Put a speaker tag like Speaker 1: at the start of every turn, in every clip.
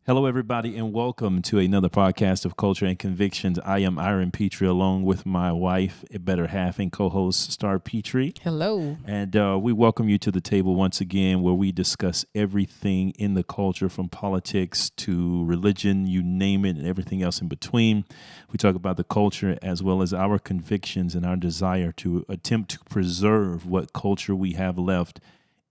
Speaker 1: Hello, everybody, and welcome to another podcast of Culture and Convictions. I am Iron Petrie, along with my wife, a better half, and co-host Star Petrie.
Speaker 2: Hello.
Speaker 1: And we welcome you to the table once again, where we discuss everything in the culture, from politics to religion, you name it, and everything else in between. We talk about the culture as well as our convictions and our desire to attempt to preserve what culture we have left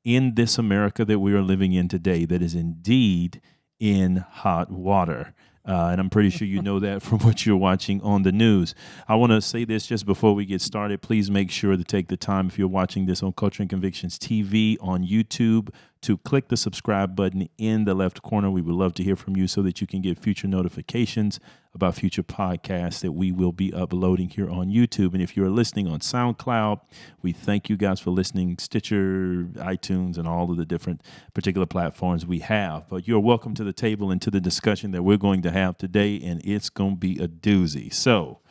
Speaker 1: in this America that we are living in today, that is indeed in hot water. And I'm pretty sure you know that from what you're watching on the news. I want to say this just before we get started. Please make sure to take the time, if you're watching this on Culture and Convictions TV on YouTube, to click the subscribe button in the left corner. We would love to hear from you so that you can get future notifications about future podcasts that we will be uploading here on YouTube. And if you're listening on SoundCloud, we thank you guys for listening, Stitcher, iTunes, and all of the different particular platforms we have. But you're welcome to the table and to the discussion that we're going to have today, and it's going to be a doozy. So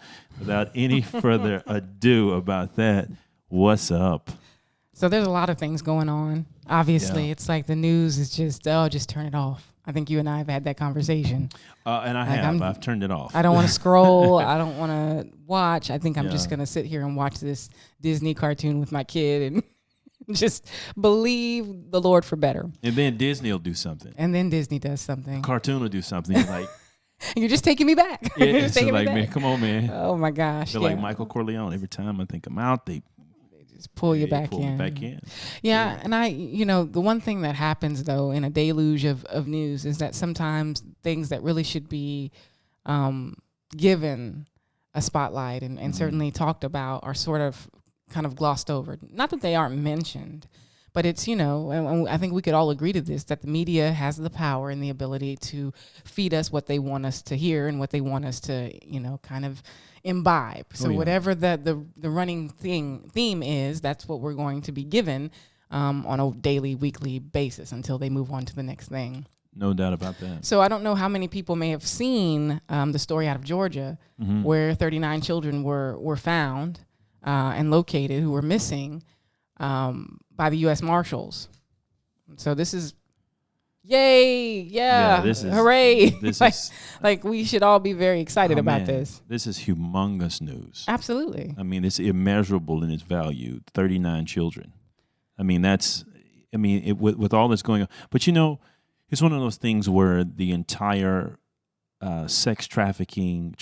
Speaker 1: without any further ado about that, what's up?
Speaker 2: So there's a lot of things going on. Obviously, It's like the news is just turn it off. I think you and I have had that conversation.
Speaker 1: And I've turned it off.
Speaker 2: I don't want to scroll. I don't want to watch. I think I'm just going to sit here and watch this Disney cartoon with my kid and just believe the Lord for better.
Speaker 1: And then Disney will do something.
Speaker 2: And then Disney does something.
Speaker 1: Cartoon will do something. You're like,
Speaker 2: you're just taking me back.
Speaker 1: Yeah, it's like, man, come on, man.
Speaker 2: Oh, my gosh.
Speaker 1: They're like Michael Corleone. Every time I think I'm out, they
Speaker 2: pull you back
Speaker 1: pull
Speaker 2: in.
Speaker 1: Back in.
Speaker 2: Yeah, and the one thing that happens, though, in a deluge of news is that sometimes things that really should be given a spotlight and certainly talked about are sort of kind of glossed over. Not that they aren't mentioned, but it's, and I think we could all agree to this, that the media has the power and the ability to feed us what they want us to hear and what they want us to, kind of imbibe. So whatever the running theme is, that's what we're going to be given on a daily, weekly basis until they move on to the next thing.
Speaker 1: No doubt about that.
Speaker 2: So I don't know how many people may have seen the story out of Georgia where 39 children were found and located who were missing by the U.S. Marshals. So this is, yay, hooray.
Speaker 1: This is
Speaker 2: like we should all be very excited about this.
Speaker 1: This is humongous news.
Speaker 2: Absolutely.
Speaker 1: I mean, it's immeasurable in its value, 39 children. I mean, with all that's going on. But, it's one of those things where the entire sex trafficking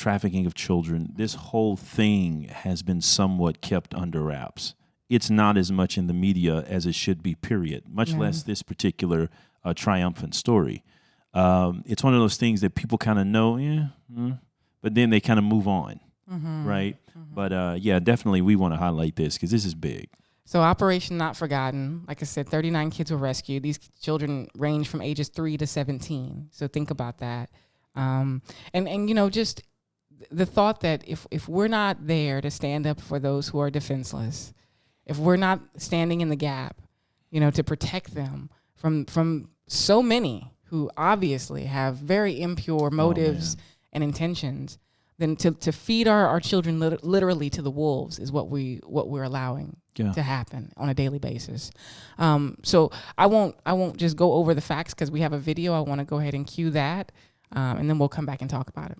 Speaker 1: of children, this whole thing has been somewhat kept under wraps. It's not as much in the media as it should be, period, much less this particular triumphant story. It's one of those things that people kind of know, but then they kind of move on, right? But, definitely we want to highlight this because this is big.
Speaker 2: So Operation Not Forgotten, like I said, 39 kids were rescued. These children range from ages 3 to 17. So think about that. And just the thought that if we're not there to stand up for those who are defenseless, if we're not standing in the gap, to protect them from so many who obviously have very impure motives and intentions, then to feed our children literally to the wolves is what we're allowing to happen on a daily basis. So I won't just go over the facts because we have a video. I want to go ahead and cue that, and then we'll come back and talk about it.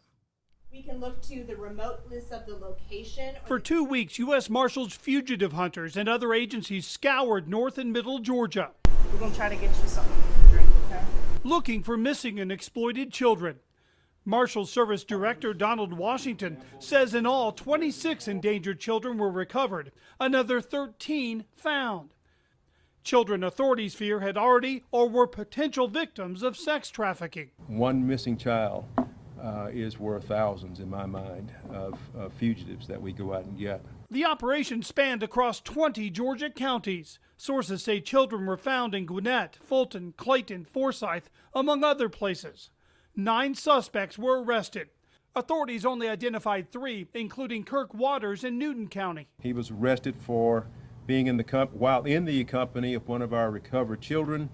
Speaker 3: We can look to the remoteness of the location.
Speaker 4: For 2 weeks, U.S. Marshals, fugitive hunters, and other agencies scoured north and middle Georgia.
Speaker 3: We're going to try to get you something to drink, okay?
Speaker 4: Looking for missing and exploited children. Marshals Service Director Donald Washington says in all, 26 endangered children were recovered, another 13 found. Children authorities fear had already or were potential victims of sex trafficking.
Speaker 5: One missing child is worth thousands, in my mind, of fugitives that we go out and get.
Speaker 4: The operation spanned across 20 Georgia counties. Sources say children were found in Gwinnett, Fulton, Clayton, Forsyth, among other places. 9 suspects were arrested. Authorities only identified 3, including Kirk Waters in Newton County.
Speaker 5: He was arrested for being while in the company of one of our recovered children.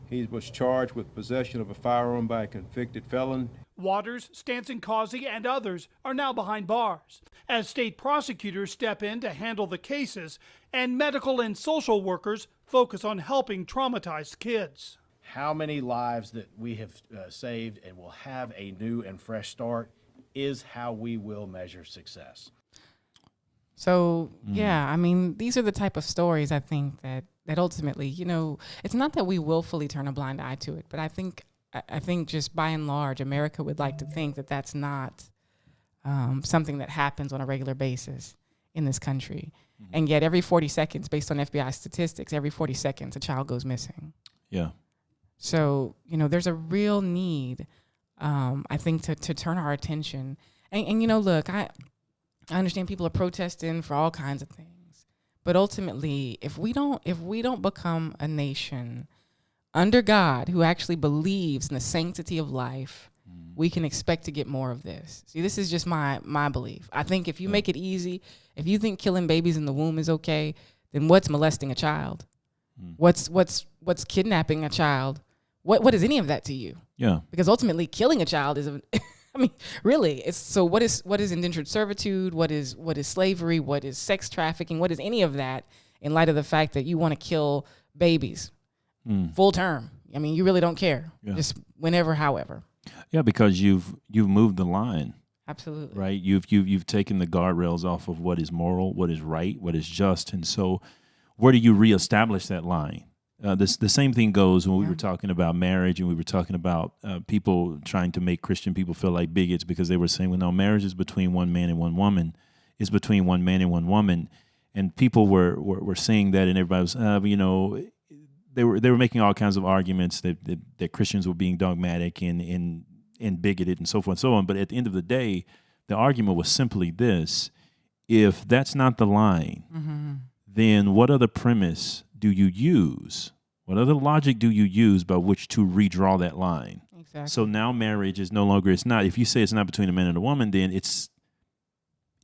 Speaker 5: He was charged with possession of a firearm by a convicted felon.
Speaker 4: Waters, Stanson Causey, and others are now behind bars as state prosecutors step in to handle the cases and medical and social workers focus on helping traumatized kids.
Speaker 6: how many lives that we have saved and will have a new and fresh start is how we will measure success.
Speaker 2: So, yeah, I mean, these are the type of stories I think that ultimately, you know, it's not that we willfully turn a blind eye to it, but I think just by and large, America would like to think that that's not something that happens on a regular basis in this country. And yet every 40 seconds, based on FBI statistics, every 40 seconds, a child goes missing.
Speaker 1: Yeah.
Speaker 2: So, you know, there's a real need, I think, to turn our attention. And you know, look, I understand people are protesting for all kinds of things, but ultimately, if we don't become a nation under God who actually believes in the sanctity of life, we can expect to get more of this. See, this is just my belief. I think if you make it easy, if you think killing babies in the womb is okay, then what's molesting a child? What's kidnapping a child? What is any of that to you?
Speaker 1: Yeah.
Speaker 2: Because ultimately, killing a child is I mean, really, it's so. What is indentured servitude? What is slavery? What is sex trafficking? What is any of that in light of the fact that you want to kill babies full term? I mean, you really don't care, just whenever, however.
Speaker 1: Yeah, because you've moved the line.
Speaker 2: Absolutely.
Speaker 1: Right. You've taken the guardrails off of what is moral, what is right, what is just, and so where do you reestablish that line? The same thing goes when we were talking about marriage, and we were talking about people trying to make Christian people feel like bigots because they were saying, well, no, marriage is between one man and one woman. It's between one man and one woman. And people were saying that, and everybody was, you know, they were making all kinds of arguments that Christians were being dogmatic and bigoted and so forth and so on. But at the end of the day, the argument was simply this: if that's not the line, then what other premise do you use? What other logic do you use by which to redraw that line?
Speaker 2: Exactly.
Speaker 1: So now marriage is no longer, it's not, if you say it's not between a man and a woman, then it's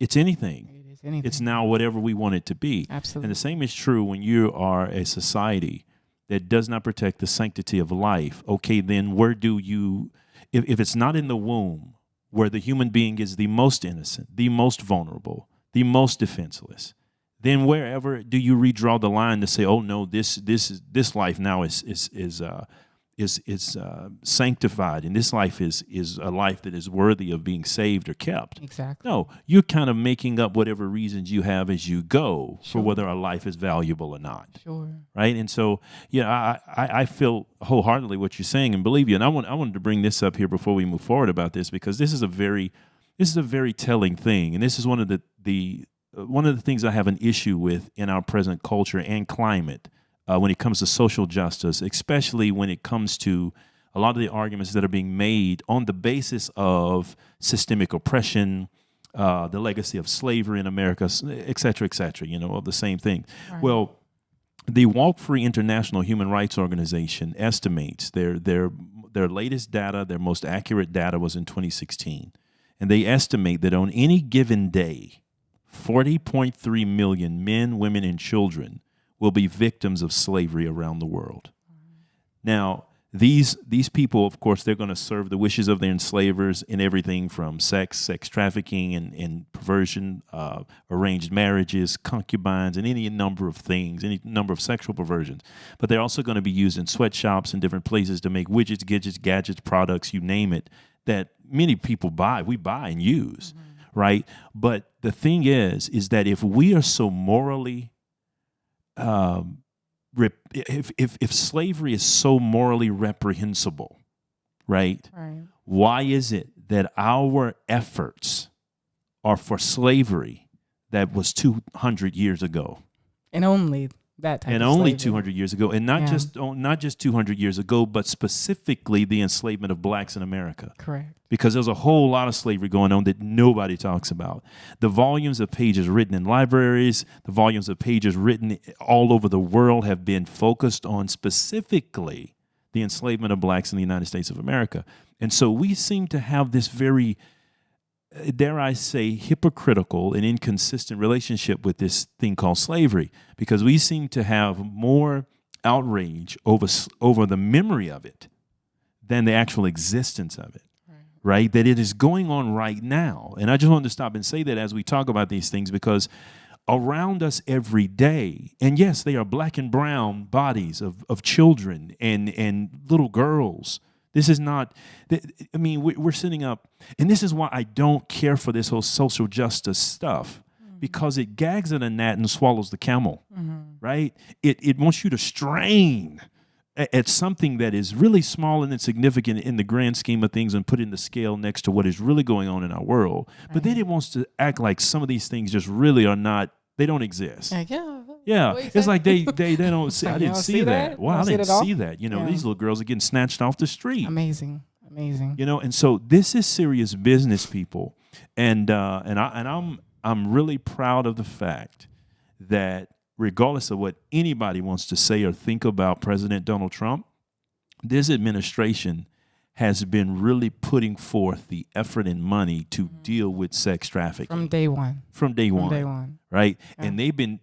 Speaker 1: anything.
Speaker 2: It is anything.
Speaker 1: It's now whatever we want it to be.
Speaker 2: Absolutely.
Speaker 1: And the same is true when you are a society that does not protect the sanctity of life. Okay, then where do you, if it's not in the womb, where the human being is the most innocent, the most vulnerable, the most defenseless, then wherever do you redraw the line to say, oh no, this life now is sanctified, and this life is a life that is worthy of being saved or kept?
Speaker 2: Exactly.
Speaker 1: No, you're kind of making up whatever reasons you have as you go for whether a life is valuable or not.
Speaker 2: Sure.
Speaker 1: Right. And so, yeah, I feel wholeheartedly what you're saying and believe you. And I wanted to bring this up here before we move forward about this, because this is a very telling thing, and this is one of the things I have an issue with in our present culture and climate when it comes to social justice, especially when it comes to a lot of the arguments that are being made on the basis of systemic oppression, the legacy of slavery in America, et cetera, you know, the same thing. Right. Well, the Walk Free International Human Rights Organization estimates their latest data, their most accurate data was in 2016. And they estimate that on any given day, 40.3 million men, women, and children will be victims of slavery around the world. Now, these people, of course, they're going to serve the wishes of their enslavers in everything from sex trafficking, and perversion, arranged marriages, concubines, and any number of things, any number of sexual perversions. But they're also going to be used in sweatshops and different places to make widgets, gadgets, products, you name it, that many people buy. We buy and use. Right? But the thing is that if we are so morally, if slavery is so morally reprehensible, right? Why is it that our efforts are for slavery that was 200 years ago?
Speaker 2: And only that type
Speaker 1: and
Speaker 2: of
Speaker 1: only
Speaker 2: slavery.
Speaker 1: 200 years ago, and not just 200 years ago, but specifically the enslavement of blacks in America.
Speaker 2: Correct.
Speaker 1: Because there's a whole lot of slavery going on that nobody talks about. The volumes of pages written in libraries, the volumes of pages written all over the world have been focused on specifically the enslavement of blacks in the United States of America. And so we seem to have this very, dare I say, hypocritical and inconsistent relationship with this thing called slavery, because we seem to have more outrage over the memory of it than the actual existence of it, right? That it is going on right now. And I just wanted to stop and say that as we talk about these things, because around us every day. And yes, they are black and brown bodies of children and little girls. This is not, I mean, we're sitting up, and this is why I don't care for this whole social justice stuff, because it gags at a gnat and swallows the camel, right? It wants you to strain at something that is really small and insignificant in the grand scheme of things and put in the scale next to what is really going on in our world. But then it wants to act like some of these things just really are not, they don't exist. Yeah, it's like they don't see. I didn't see that. Wow, I didn't see that. You know, these little girls are getting snatched off the street.
Speaker 2: Amazing.
Speaker 1: You know, and so this is serious business, people, and I'm really proud of the fact that regardless of what anybody wants to say or think about President Donald Trump, this administration has been really putting forth the effort and money to deal with sex trafficking
Speaker 2: From day one.
Speaker 1: Right?
Speaker 2: Yeah.
Speaker 1: And they've been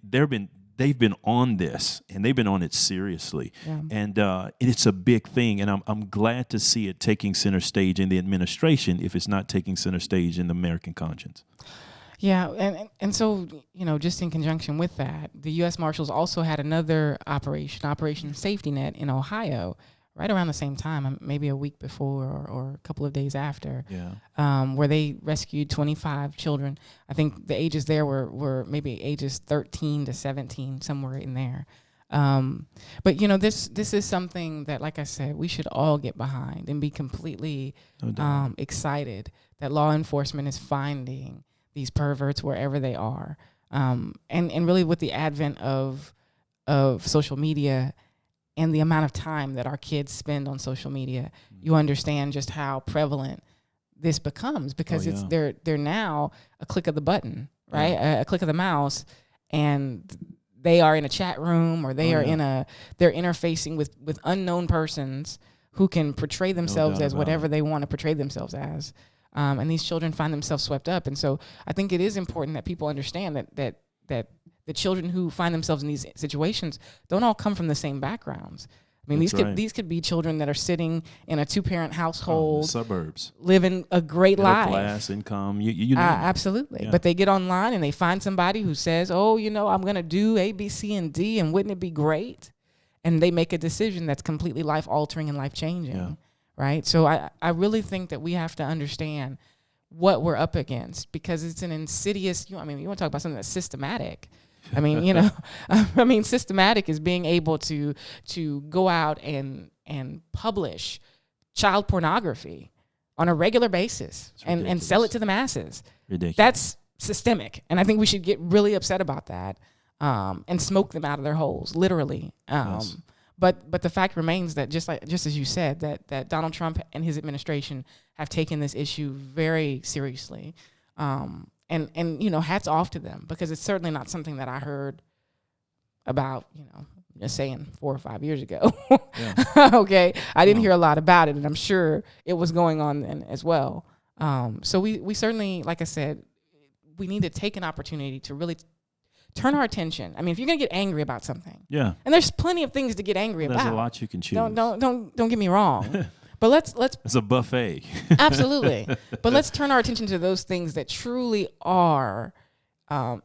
Speaker 1: on this, and they've been on it seriously.
Speaker 2: Yeah.
Speaker 1: And it's a big thing, and I'm glad to see it taking center stage in the administration if it's not taking center stage in the American conscience.
Speaker 2: Yeah, and so, you know, just in conjunction with that, the U.S. Marshals also had another Operation Safety Net in Ohio, right around the same time, maybe a week before or a couple of days after, where they rescued 25 children. I think the ages there were maybe ages 13 to 17, somewhere in there. But, you know, this is something that, like I said, we should all get behind and be completely excited that law enforcement is finding these perverts wherever they are. And really with the advent of social media and the amount of time that our kids spend on social media, you understand just how prevalent this becomes, because they're now a click of the button, right? A click of the mouse, and they are in a chat room, or they're interfacing with unknown persons who can portray themselves as whatever they want to portray themselves as. And these children find themselves swept up. And so I think it is important that people understand that the children who find themselves in these situations don't all come from the same backgrounds. I mean, these could be children that are sitting in a 2-parent household,
Speaker 1: suburbs,
Speaker 2: living a great life,
Speaker 1: class income. You know,
Speaker 2: absolutely. But they get online and they find somebody who says, "Oh, you know, I'm going to do A, B, C, and D, and wouldn't it be great?" And they make a decision that's completely life altering and life changing. Yeah. Right. So I really think that we have to understand what we're up against, because it's an insidious, you want to talk about something that's systematic. I mean, you know, systematic is being able to go out and publish child pornography on a regular basis and sell it to the masses.
Speaker 1: Ridiculous.
Speaker 2: That's systemic. And I think we should get really upset about that and smoke them out of their holes, literally.
Speaker 1: Yes.
Speaker 2: But the fact remains that just as you said, that Donald Trump and his administration have taken this issue very seriously, and you know, hats off to them, because it's certainly not something that I heard about, you know, just saying 4 or 5 years ago. Okay, I didn't hear a lot about it, and I'm sure it was going on then as well. So we certainly, like I said, we need to take an opportunity to really turn our attention. I mean, if you're gonna get angry about something, and there's plenty of things to get angry about.
Speaker 1: There's a lot you can choose.
Speaker 2: Don't get me wrong, but let's.
Speaker 1: It's a buffet.
Speaker 2: Absolutely, but let's turn our attention to those things that truly are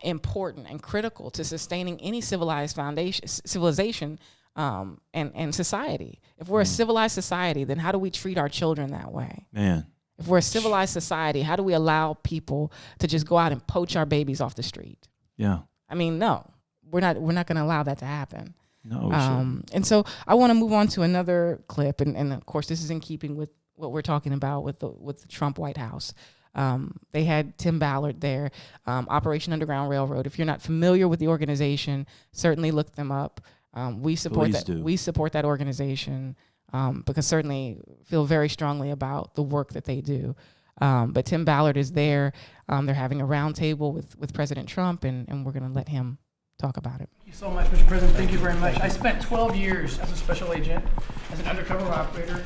Speaker 2: important and critical to sustaining any civilization, and society. If we're a civilized society, then how do we treat our children that way?
Speaker 1: Man.
Speaker 2: If we're a civilized society, how do we allow people to just go out and poach our babies off the street?
Speaker 1: Yeah.
Speaker 2: I mean, no, we're not going to allow that to happen.
Speaker 1: No.
Speaker 2: And so I want to move on to another clip, and of course this is in keeping with what we're talking about with the Trump White House. They had Tim Ballard there, Operation Underground Railroad. If you're not familiar with the organization, certainly look them up. We support
Speaker 1: Please
Speaker 2: that.
Speaker 1: do.
Speaker 2: We support that organization because certainly feel very strongly about the work that they do. But Tim Ballard is there. They're having a roundtable with President Trump, and we're going to let him talk about it.
Speaker 7: Thank you so much, Mr. President. Thank you very much. I spent 12 years as a special agent, as an undercover operator,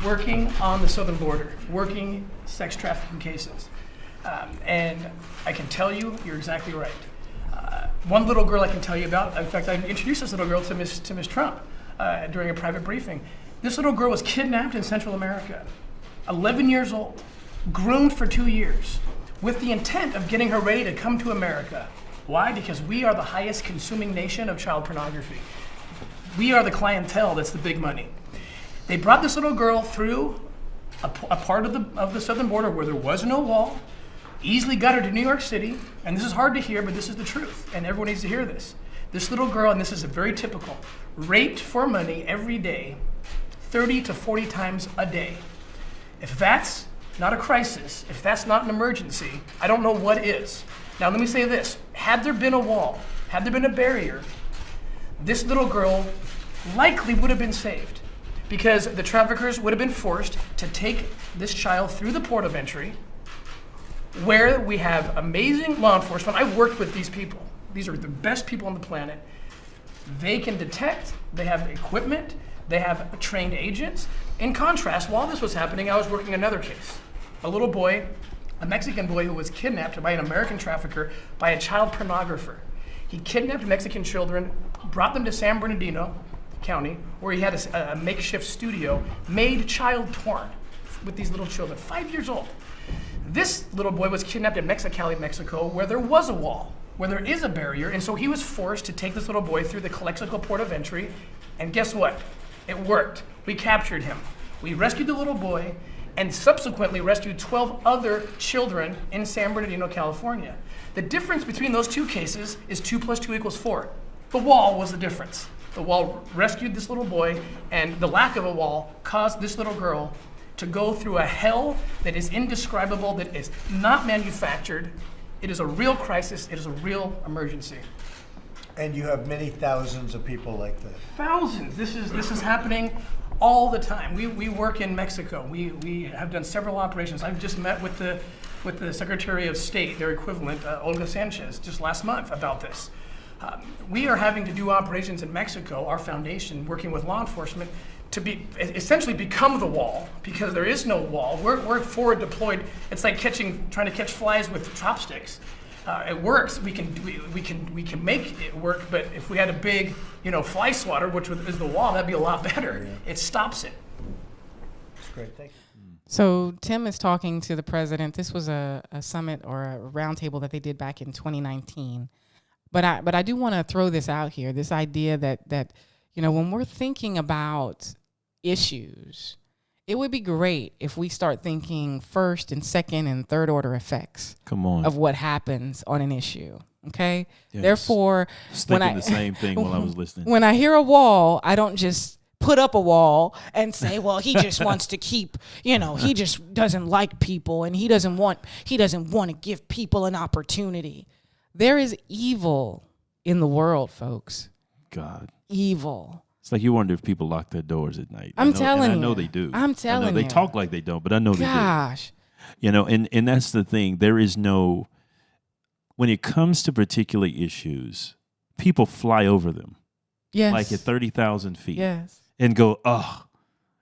Speaker 7: working on the southern border, working sex trafficking cases. And I can tell you, you're exactly right. One little girl I can tell you about, in fact, I introduced this little girl to Miss Trump during a private briefing. This little girl was kidnapped in Central America, 11 years old, groomed for 2 years, with the intent of getting her ready to come to America Why? Because we are the highest consuming nation of child pornography. We are the clientele that's the big money. They brought this little girl through a part of the southern border where there was no wall, easily got her to New York City, and this is hard to hear, but this is the truth, and everyone needs to hear this. This little girl, and this is very typical, raped for money every day, 30 to 40 times a day. If that's not a crisis, if that's not an emergency, I don't know what is. Now let me say this, had there been a wall, had there been a barrier, this little girl likely would have been saved because the traffickers would have been forced to take this child through the port of entry where we have amazing law enforcement. I've worked with these people. These are the best people on the planet. They can detect, they have equipment, they have trained agents. In contrast, while this was happening, I was working another case. A little boy, a Mexican boy who was kidnapped by an American trafficker by a child pornographer. He kidnapped Mexican children, brought them to San Bernardino County, where he had a makeshift studio, made child porn with these little children, 5 years old. This little boy was kidnapped in Mexicali, Mexico, where there was a wall, where there is a barrier, and so he was forced to take this little boy through the Calexico port of entry, and guess what? It worked. We captured him. We rescued the little boy, and subsequently rescued 12 other children in San Bernardino, California. The difference between those two cases is 2 + 2 = 4. The wall was the difference. The wall rescued this little boy, and the lack of a wall caused this little girl to go through a hell that is indescribable, that is not manufactured. It is a real crisis. It is a real emergency.
Speaker 8: And you have many thousands of people like this.
Speaker 7: Thousands. This is happening all the time. We work in Mexico. We have done several operations. I've just met with the Secretary of State, their equivalent, Olga Sanchez, just last month about this. We are having to do operations in Mexico, our foundation, working with law enforcement, to essentially become the wall, because there is no wall. We're forward deployed. It's like trying to catch flies with chopsticks. It works. We can make it work. But if we had a big, fly swatter, which is the wall, that'd be a lot better. Yeah. It stops it.
Speaker 8: That's great. Thank you.
Speaker 2: So Tim is talking to the president. This was a summit or a roundtable that they did back in 2019. But I do want to throw this out here. This idea that when we're thinking about issues, it would be great if we start thinking first and second and third order effects of what happens on an issue. Okay. Yes. Therefore,
Speaker 1: when I the same thing while I was listening.
Speaker 2: When I hear a wall, I don't just put up a wall and say, well, he just wants to keep, he just doesn't like people and he doesn't want to give people an opportunity. There is evil in the world, folks.
Speaker 1: God.
Speaker 2: Evil.
Speaker 1: It's like you wonder if people lock their doors at night.
Speaker 2: I know
Speaker 1: they do.
Speaker 2: I'm telling you.
Speaker 1: They talk like they don't, but I know they do.
Speaker 2: Gosh.
Speaker 1: And that's the thing. There is no, when it comes to particular issues, people fly over them.
Speaker 2: Yes.
Speaker 1: Like at 30,000 feet.
Speaker 2: Yes.
Speaker 1: And go,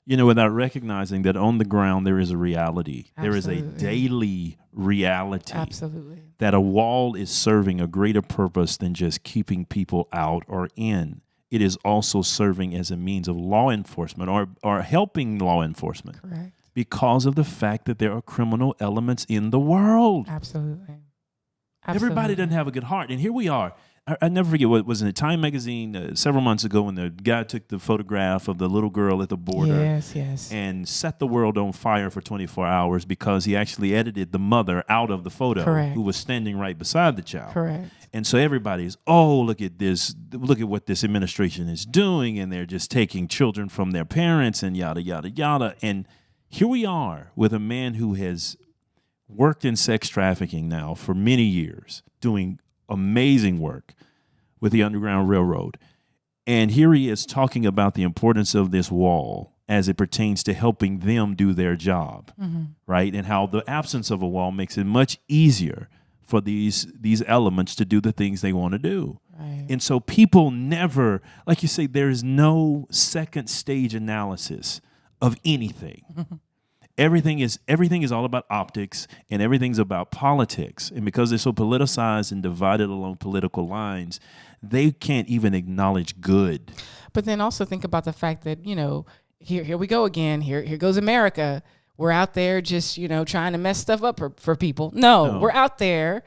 Speaker 1: without recognizing that on the ground there is a reality.
Speaker 2: Absolutely.
Speaker 1: There is a daily reality.
Speaker 2: Absolutely.
Speaker 1: That a wall is serving a greater purpose than just keeping people out or in. It is also serving as a means of law enforcement or helping law enforcement.
Speaker 2: Correct.
Speaker 1: Because of the fact that there are criminal elements in the world.
Speaker 2: Absolutely.
Speaker 1: Everybody doesn't have a good heart. And here we are. I never forget what was in the Time magazine several months ago when the guy took the photograph of the little girl at the border.
Speaker 2: Yes.
Speaker 1: And set the world on fire for 24 hours because he actually edited the mother out of the photo.
Speaker 2: Correct.
Speaker 1: Who was standing right beside the child.
Speaker 2: Correct.
Speaker 1: And so everybody's, look at this, look at what this administration is doing, and they're just taking children from their parents and yada, yada, yada. And here we are with a man who has worked in sex trafficking now for many years, doing amazing work with the Underground Railroad. And here he is talking about the importance of this wall as it pertains to helping them do their job, right? And how the absence of a wall makes it much easier for these elements to do the things they want to do.
Speaker 2: Right.
Speaker 1: And so people never, like you say, there's no second stage analysis of anything. Everything is all about optics, and everything's about politics. And because they're so politicized and divided along political lines, they can't even acknowledge good.
Speaker 2: But then also think about the fact that, here we go again. Here goes America. We're out there just, trying to mess stuff up for people. No, we're out there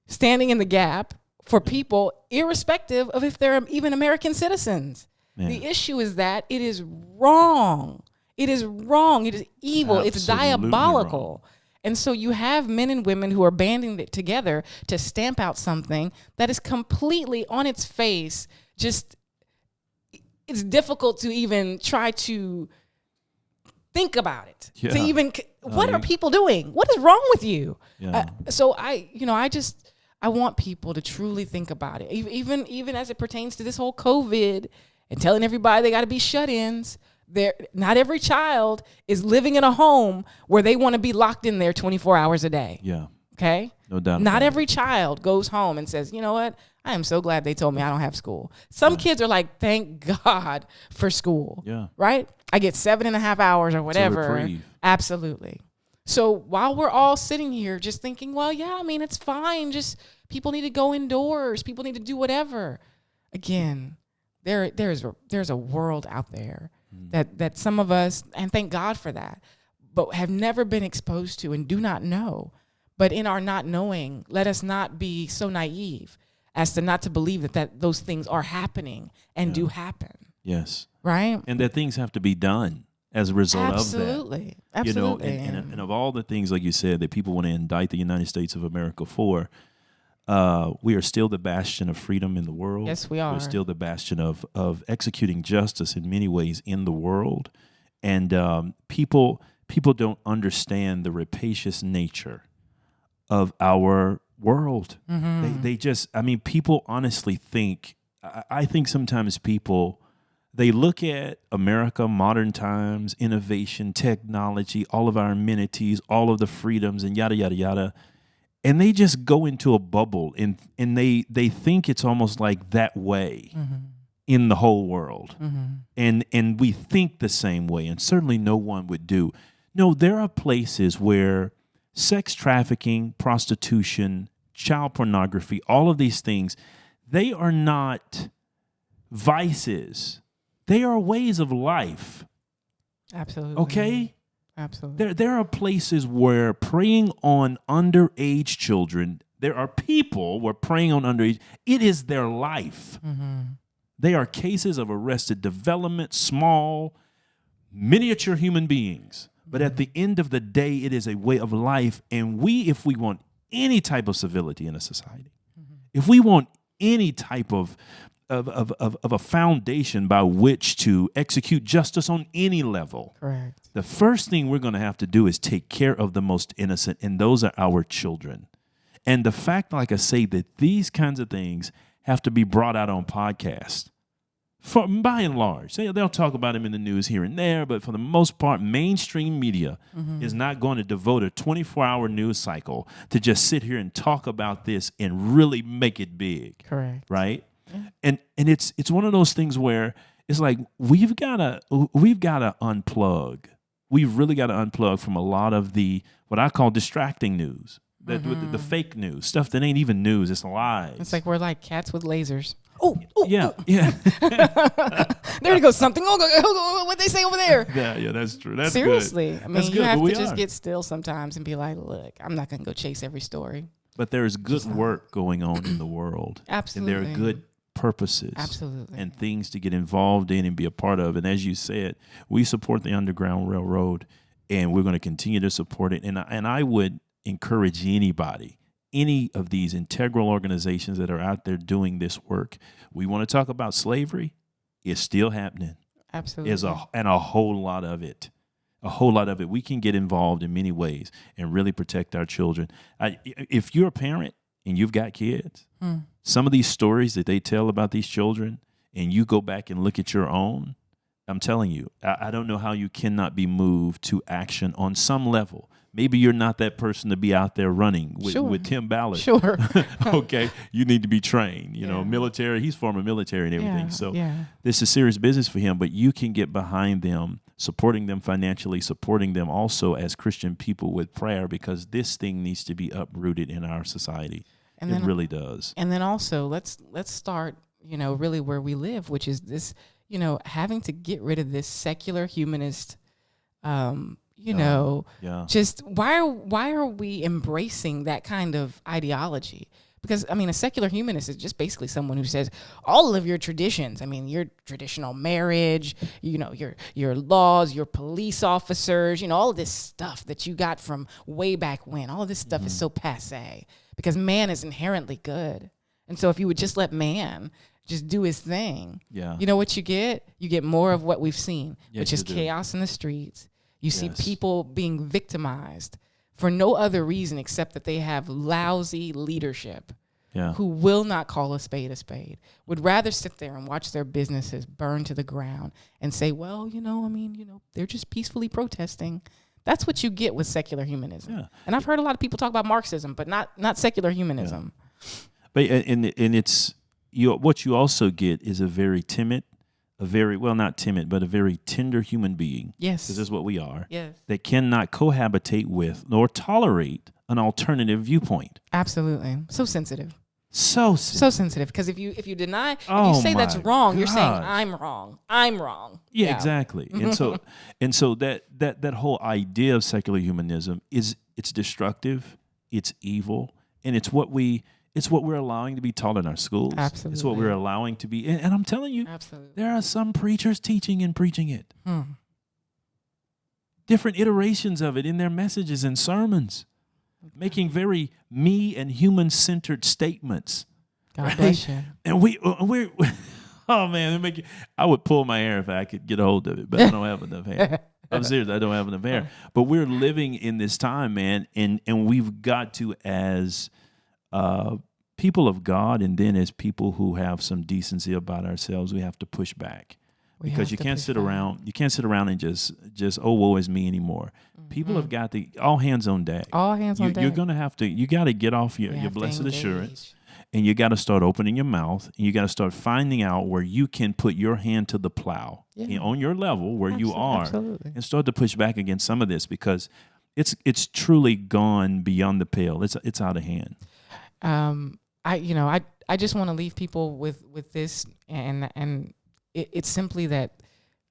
Speaker 2: standing in the gap for people, irrespective of if they're even American citizens.
Speaker 1: Yeah.
Speaker 2: The issue is that it is wrong. It is wrong. It is evil. It's
Speaker 1: Absolutely
Speaker 2: diabolical.
Speaker 1: wrong.
Speaker 2: And so you have men and women who are banding it together to stamp out something that is completely on its face. Just, it's difficult to even try to think about it.
Speaker 1: Yeah.
Speaker 2: To even, what are people doing? What is wrong with you?
Speaker 1: Yeah.
Speaker 2: So I want people to truly think about it. Even as it pertains to this whole COVID and telling everybody they got to be shut-ins. Not every child is living in a home where they want to be locked in there 24 hours a day.
Speaker 1: Yeah.
Speaker 2: Okay?
Speaker 1: No doubt.
Speaker 2: Not
Speaker 1: about
Speaker 2: every child goes home and says, you know what? I am so glad they told me I don't have school. Some kids are like, thank God for school.
Speaker 1: Yeah.
Speaker 2: Right? I get 7.5 hours or whatever.
Speaker 1: reprieve.
Speaker 2: Absolutely. So while we're all sitting here just thinking, well, yeah, I mean, it's fine. Just people need to go indoors. People need to do whatever. Again, there's a world out there that some of us, and thank God for that, but have never been exposed to and do not know. But in our not knowing, let us not be so naive as to not to believe that those things are happening and do happen.
Speaker 1: Yes.
Speaker 2: Right?
Speaker 1: And that things have to be done as a result of that.
Speaker 2: Absolutely.
Speaker 1: You know, and of all the things, like you said, that people want to indict the United States of America for, we are still the bastion of freedom in the world.
Speaker 2: Yes, we are.
Speaker 1: We're still the bastion of executing justice in many ways in the world. And people don't understand the rapacious nature of our world.
Speaker 2: Mm-hmm.
Speaker 1: They just, I mean, people honestly think, I think sometimes people, they look at America, modern times, innovation, technology, all of our amenities, all of the freedoms, and yada, yada, yada. And they just go into a bubble and they think it's almost like that way in the whole world. And we think the same way, and certainly no one would do. No, there are places where sex trafficking, prostitution, child pornography, all of these things, they are not vices. They are ways of life.
Speaker 2: Absolutely.
Speaker 1: Okay?
Speaker 2: Absolutely.
Speaker 1: There are places where preying on underage children, there are people where preying on underage, it is their life. They are cases of arrested development, small, miniature human beings. But at the end of the day, it is a way of life. And if we want any type of civility in a society, if we want any type of a foundation by which to execute justice on any level,
Speaker 2: Correct.
Speaker 1: the first thing we're going to have to do is take care of the most innocent, and those are our children. And the fact, like I say, that these kinds of things have to be brought out on podcasts, by and large. They'll talk about them in the news here and there, but for the most part, mainstream media is not going to devote a 24-hour news cycle to just sit here and talk about this and really make it big.
Speaker 2: Correct.
Speaker 1: Right? And it's one of those things where it's like we've got to unplug. We've really got to unplug from a lot of the what I call distracting news, the fake news, stuff that ain't even news. It's lies.
Speaker 2: It's like we're like cats with lasers.
Speaker 1: Yeah.
Speaker 2: There goes something. What they say over there?
Speaker 1: Yeah, that's true. That's
Speaker 2: Seriously.
Speaker 1: good.
Speaker 2: I mean,
Speaker 1: That's
Speaker 2: you
Speaker 1: good,
Speaker 2: have
Speaker 1: but
Speaker 2: to
Speaker 1: we
Speaker 2: just
Speaker 1: are.
Speaker 2: get still sometimes and be like, look, I'm not going to go chase every story.
Speaker 1: But there's good work going on in the world.
Speaker 2: Absolutely.
Speaker 1: And there are good purposes.
Speaker 2: Absolutely.
Speaker 1: And things to get involved in and be a part of. And as you said, we support the Underground Railroad, and we're going to continue to support it. And I would encourage anybody, any of these integral organizations that are out there doing this work. We want to talk about slavery. It's still happening.
Speaker 2: Absolutely.
Speaker 1: And a whole lot of it. A whole lot of it. We can get involved in many ways and really protect our children. If you're a parent and you've got kids, some of these stories that they tell about these children, and you go back and look at your own, I'm telling you, I don't know how you cannot be moved to action on some level. Maybe you're not that person to be out there running with Tim Ballard.
Speaker 2: Sure.
Speaker 1: Okay. You need to be trained, you know, military. He's former military and everything. So
Speaker 2: yeah.
Speaker 1: this is serious business for him, but you can get behind them, supporting them financially, supporting them also as Christian people with prayer, because this thing needs to be uprooted in our society. And it really does.
Speaker 2: And then also let's start, really where we live, which is this, having to get rid of this secular humanist just why are we embracing that kind of ideology? Because, I mean, a secular humanist is just basically someone who says all of your traditions, I mean, your traditional marriage, you know, your laws, your police officers, you know, all of this stuff that you got from way back when, all of this stuff is so passé because man is inherently good. And so if you would just let man just do his thing, you know what you get? You get more of what we've seen, which is chaos in the streets. You see people being victimized for no other reason except that they have lousy leadership who will not call a spade, would rather sit there and watch their businesses burn to the ground and say, well, you know, I mean, you know, they're just peacefully protesting. That's what you get with secular humanism. Yeah. And I've heard a lot of people talk about Marxism, but not secular humanism.
Speaker 1: Yeah. But and it's what you also get is a very timid, not timid, but a very tender human being.
Speaker 2: Yes.
Speaker 1: This is what we are.
Speaker 2: Yes.
Speaker 1: That cannot cohabitate with nor tolerate an alternative viewpoint.
Speaker 2: Absolutely. So sensitive.
Speaker 1: So
Speaker 2: sensitive. Because if you deny, if you say that's wrong, you're saying I'm wrong. I'm wrong.
Speaker 1: Yeah. Exactly. And so that whole idea of secular humanism it's destructive, it's evil, and it's what we're allowing to be taught in our schools.
Speaker 2: Absolutely. It's
Speaker 1: what we're allowing to be. And I'm telling you, there are some preachers teaching and preaching it. Different iterations of it in their messages and sermons, making very me and human-centered statements.
Speaker 2: God bless you.
Speaker 1: And we're oh, man, I would pull my hair if I could get a hold of it, but I don't have enough hair. I'm serious, I don't have enough hair. But we're living in this time, man, and we've got to, as people of God, and then as people who have some decency about ourselves, we have to push back because you can't sit around. You can't sit around and just woe is me anymore. People have got to all hands on deck.
Speaker 2: All hands on deck.
Speaker 1: You're gonna have to. You got to get off your blessed assurance, and you got to start opening your mouth, and you got to start finding out where you can put your hand to the plow on your level where you are, and start to push back against some of this because it's truly gone beyond the pale. It's out of hand.
Speaker 2: I just want to leave people with this, and it's simply that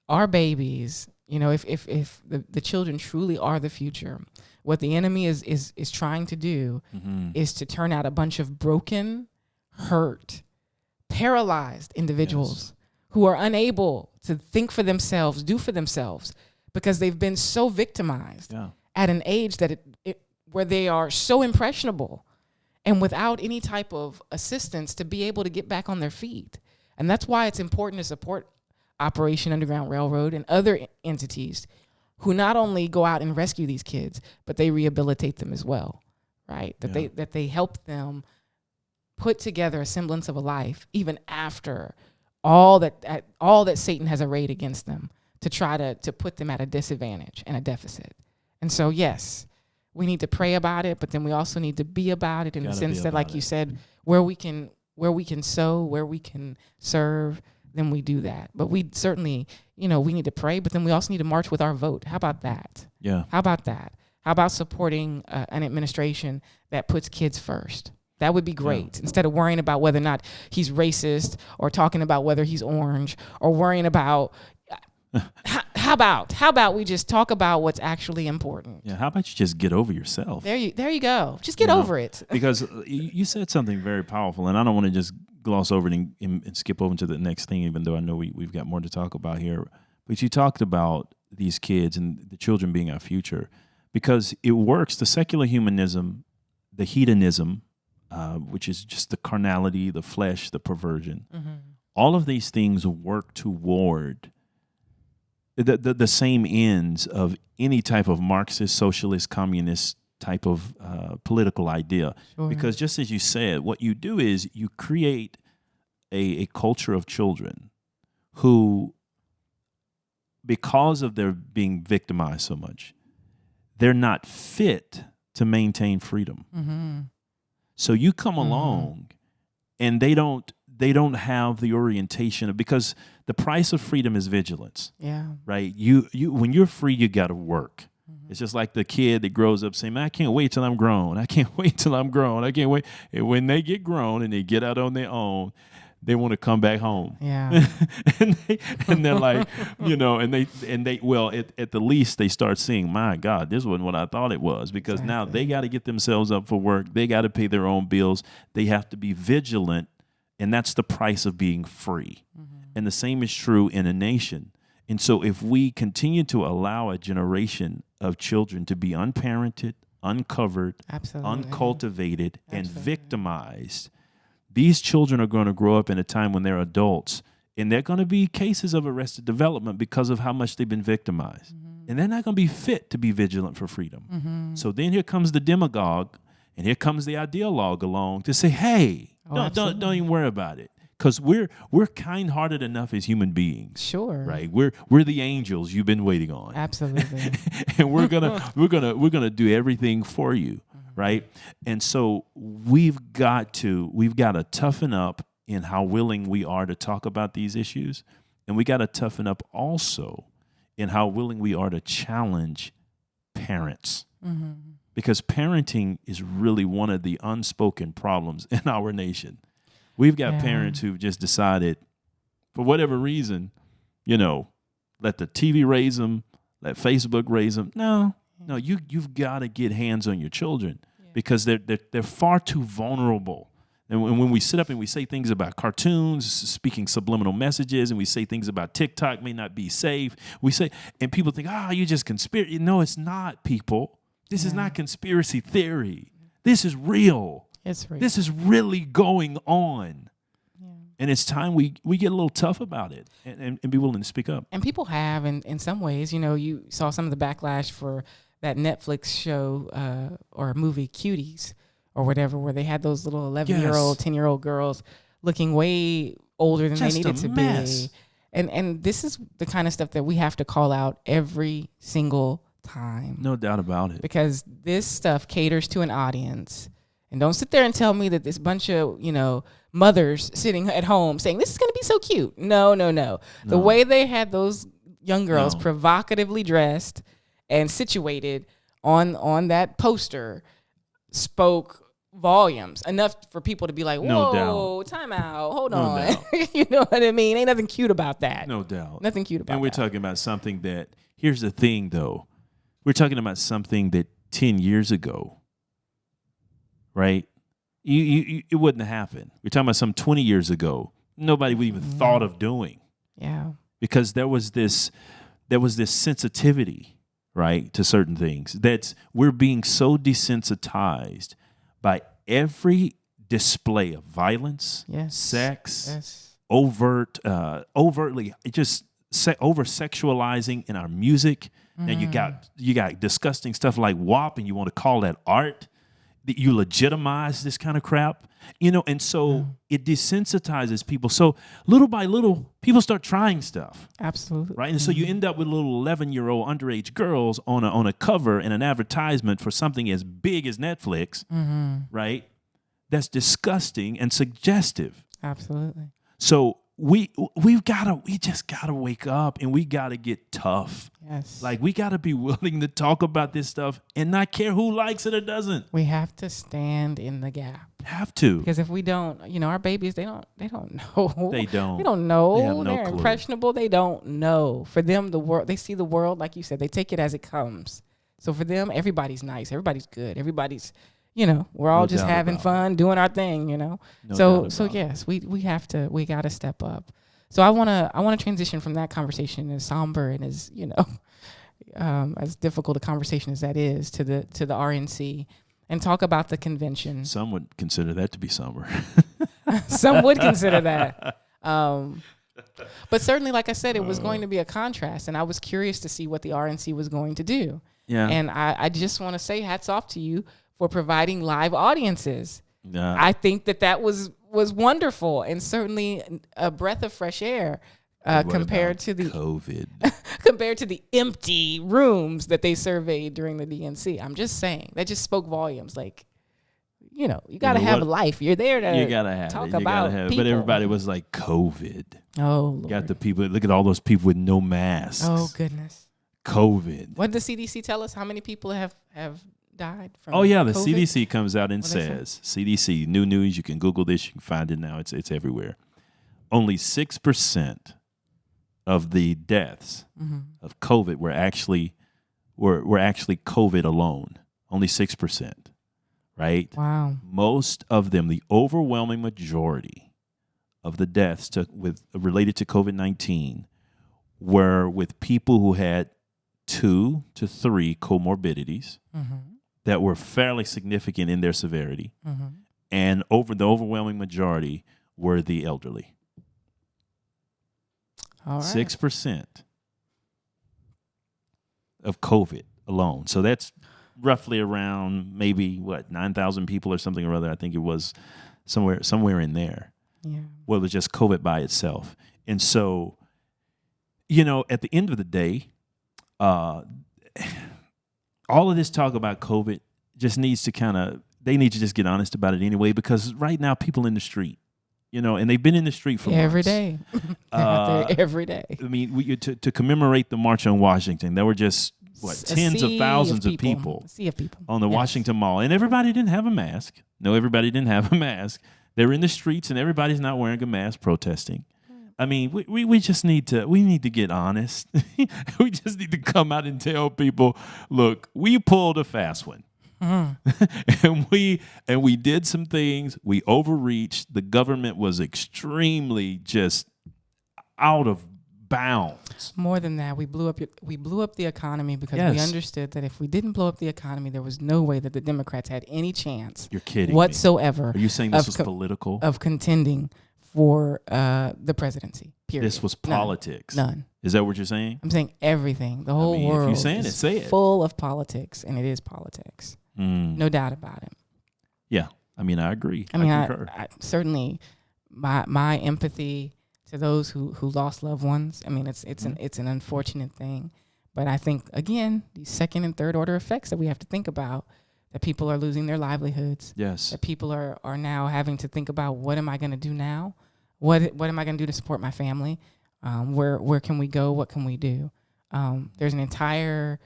Speaker 2: our babies, you know, if the children truly are the future, what the enemy is trying to do is to turn out a bunch of broken, hurt, paralyzed individuals who are unable to think for themselves, do for themselves, because they've been so victimized at an age that where they are so impressionable and without any type of assistance to be able to get back on their feet. And that's why it's important to support Operation Underground Railroad and other entities who not only go out and rescue these kids, but they rehabilitate them as well, right? That they help them put together a semblance of a life even after all that Satan has arrayed against them to try to put them at a disadvantage and a deficit. And so, yes, we need to pray about it, but then we also need to be about it in the sense that, like you said, where we can sow, where we can serve, then we do that. But we certainly, we need to pray, but then we also need to march with our vote. How about that?
Speaker 1: Yeah.
Speaker 2: How about that? How about supporting an administration that puts kids first? That would be great. Instead of worrying about whether or not he's racist or talking about whether he's orange or worrying about how about we just talk about what's actually important?
Speaker 1: Yeah, how about you just get over yourself?
Speaker 2: There you go. Just get over it.
Speaker 1: Because you said something very powerful, and I don't want to just gloss over it and skip over to the next thing, even though I know we've got more to talk about here. But you talked about these kids and the children being our future, because it works. The secular humanism, the hedonism, which is just the carnality, the flesh, the perversion, all of these things work toward the same ends of any type of Marxist, socialist, communist type of political idea. Sure. Because just as you said, what you do is you create a culture of children who, because of their being victimized so much, they're not fit to maintain freedom. So you come along and they don't have the orientation because the price of freedom is vigilance. Yeah. Right? You when you're free, you got to work. It's just like the kid that grows up saying, "Man, I can't wait till I'm grown. I can't wait till I'm grown. I can't wait." And when they get grown and they get out on their own, they want to come back home.
Speaker 2: Yeah.
Speaker 1: and they're like, well, at the least they start seeing, my God, this wasn't what I thought it was, because now they got to get themselves up for work. They got to pay their own bills. They have to be vigilant, and that's the price of being free. And the same is true in a nation. And so if we continue to allow a generation of children to be unparented, uncovered, uncultivated, and victimized, these children are going to grow up in a time when they're adults, and they're going to be cases of arrested development because of how much they've been victimized. And they're not going to be fit to be vigilant for freedom. So then here comes the demagogue, and here comes the ideologue along to say, hey, don't even worry about it. Because we're kind-hearted enough as human beings.
Speaker 2: Sure.
Speaker 1: Right? We're the angels you've been waiting on.
Speaker 2: Absolutely.
Speaker 1: And we're gonna do everything for you. Right? And so we've got to toughen up in how willing we are to talk about these issues. And we got to toughen up also in how willing we are to challenge parents. Because parenting is really one of the unspoken problems in our nation. We've got parents who've just decided, for whatever reason, let the TV raise them, let Facebook raise them. No, you've got to get hands on your children because they're far too vulnerable. And when we sit up and we say things about cartoons, speaking subliminal messages, and we say things about TikTok may not be safe, and people think, you just conspiracy. No, it's not, people. This is not conspiracy theory. This is real.
Speaker 2: It's real.
Speaker 1: This is really going on. Yeah. And it's time we get a little tough about it and be willing to speak up.
Speaker 2: And people have, in some ways, you saw some of the backlash for that Netflix show or movie, Cuties, or whatever, where they had those little 11-year-old, 10-year-old girls looking way older than they needed to be. And this is the kind of stuff that we have to call out every single time.
Speaker 1: No doubt about it.
Speaker 2: Because this stuff caters to an audience. And don't sit there and tell me that this bunch of, mothers sitting at home saying, this is going to be so cute. No. The way they had those young girls provocatively dressed and situated on that poster spoke volumes, enough for people to be like, whoa, time out, hold on. You know what I mean? Ain't nothing cute about that.
Speaker 1: No doubt.
Speaker 2: Nothing cute about that.
Speaker 1: And we're talking about something that, here's the thing, though. We're talking about something that 10 years ago, right? It wouldn't have happened. We're talking about some 20 years ago. Nobody would even thought of doing.
Speaker 2: Yeah.
Speaker 1: Because there was this sensitivity, right, to certain things. We're being so desensitized by every display of violence, sex, overtly just over-sexualizing in our music. Now you got disgusting stuff like WAP, and you want to call that art. You legitimize this kind of crap, and so it desensitizes people. So little by little, people start trying stuff.
Speaker 2: Absolutely.
Speaker 1: Right? And so you end up with little 11-year-old underage girls on a cover in an advertisement for something as big as Netflix, right? That's disgusting and suggestive.
Speaker 2: Absolutely.
Speaker 1: So we just gotta wake up, and we gotta get tough.
Speaker 2: Yes.
Speaker 1: Like, we gotta be willing to talk about this stuff and not care who likes it or doesn't.
Speaker 2: We have to stand in the gap.
Speaker 1: Have to.
Speaker 2: Because if we don't, our babies, they don't know.
Speaker 1: They don't.
Speaker 2: They don't know.
Speaker 1: They have no
Speaker 2: They're
Speaker 1: clue.
Speaker 2: Impressionable. They don't know. For them, the world, they see the world, like you said, they take it as it comes. So for them, everybody's nice. Everybody's good. Everybody's, we're all just having fun, doing our thing, So yes, we got to step up. So I want to transition from that conversation, as somber and as, as difficult a conversation as that is, to the RNC, and talk about the convention.
Speaker 1: Some would consider that to be somber.
Speaker 2: Some would consider that. But certainly, like I said, it was going to be a contrast, and I was curious to see what the RNC was going to do.
Speaker 1: Yeah.
Speaker 2: And I just want to say hats off to you for providing live audiences.
Speaker 1: Yeah.
Speaker 2: I think that was wonderful, and certainly a breath of fresh air compared to the
Speaker 1: COVID.
Speaker 2: compared to the empty rooms that they surveyed during the DNC. I'm just saying, that just spoke volumes. Like, you got to have a life. You're there to
Speaker 1: you gotta have
Speaker 2: talk
Speaker 1: it. You
Speaker 2: about
Speaker 1: gotta have
Speaker 2: people.
Speaker 1: But everybody was like, COVID.
Speaker 2: Oh, Lord.
Speaker 1: Got the people. Look at all those people with no masks.
Speaker 2: Oh, goodness.
Speaker 1: COVID.
Speaker 2: What did the CDC tell us? How many people have died from
Speaker 1: Oh, yeah. The
Speaker 2: COVID?
Speaker 1: CDC comes out and says, CDC, new news. You can Google this. You can find it now. It's everywhere. only 6% of the deaths of COVID were actually COVID alone. Only 6%, right?
Speaker 2: Wow.
Speaker 1: Most of them, the overwhelming majority of the deaths related to COVID-19 were with people who had 2 to 3 comorbidities that were fairly significant in their severity, and the overwhelming majority were the elderly.
Speaker 2: All right.
Speaker 1: 6% of COVID alone. So that's roughly around maybe 9,000 people or something or other. I think it was somewhere in there.
Speaker 2: Yeah.
Speaker 1: Well, it was just COVID by itself. And so, at the end of the day, all of this talk about COVID just needs to they need to just get honest about it anyway, because right now people in the street, and they've been in the street for
Speaker 2: Every
Speaker 1: months.
Speaker 2: day. They're out there every day.
Speaker 1: I mean, to commemorate the March on Washington, there were just tens of thousands of people
Speaker 2: A sea of people
Speaker 1: on the Washington Mall, and everybody didn't have a mask. No, everybody didn't have a mask. They were in the streets, and everybody's not wearing a mask protesting. I mean, we just need to get honest. We just need to come out and tell people, look, we pulled a fast one. and we did some things. We overreached. The government was extremely just out of bounds.
Speaker 2: More than that, we blew up the economy because we
Speaker 1: Yes.
Speaker 2: understood that if we didn't blow up the economy, there was no way that the Democrats had any chance
Speaker 1: You're kidding me.
Speaker 2: whatsoever.
Speaker 1: Are you saying this
Speaker 2: of
Speaker 1: was
Speaker 2: co-
Speaker 1: political?
Speaker 2: of contending for the presidency. Period.
Speaker 1: This was
Speaker 2: None.
Speaker 1: politics.
Speaker 2: None.
Speaker 1: Is that what you're saying?
Speaker 2: I'm saying everything. The whole
Speaker 1: mean, if you're
Speaker 2: world
Speaker 1: saying it,
Speaker 2: is
Speaker 1: say it.
Speaker 2: full of politics, and it is politics. No doubt about it.
Speaker 1: Yeah. I mean, I agree.
Speaker 2: I mean,
Speaker 1: I concur.
Speaker 2: I certainly my empathy to those who lost loved ones. I mean, it's an unfortunate thing, but I think again these second and third order effects that we have to think about. That people are losing their livelihoods.
Speaker 1: Yes.
Speaker 2: That people are now having to think about what am I going to do now? What am I going to do to support my family? Where can we go? What can we do? There's an entire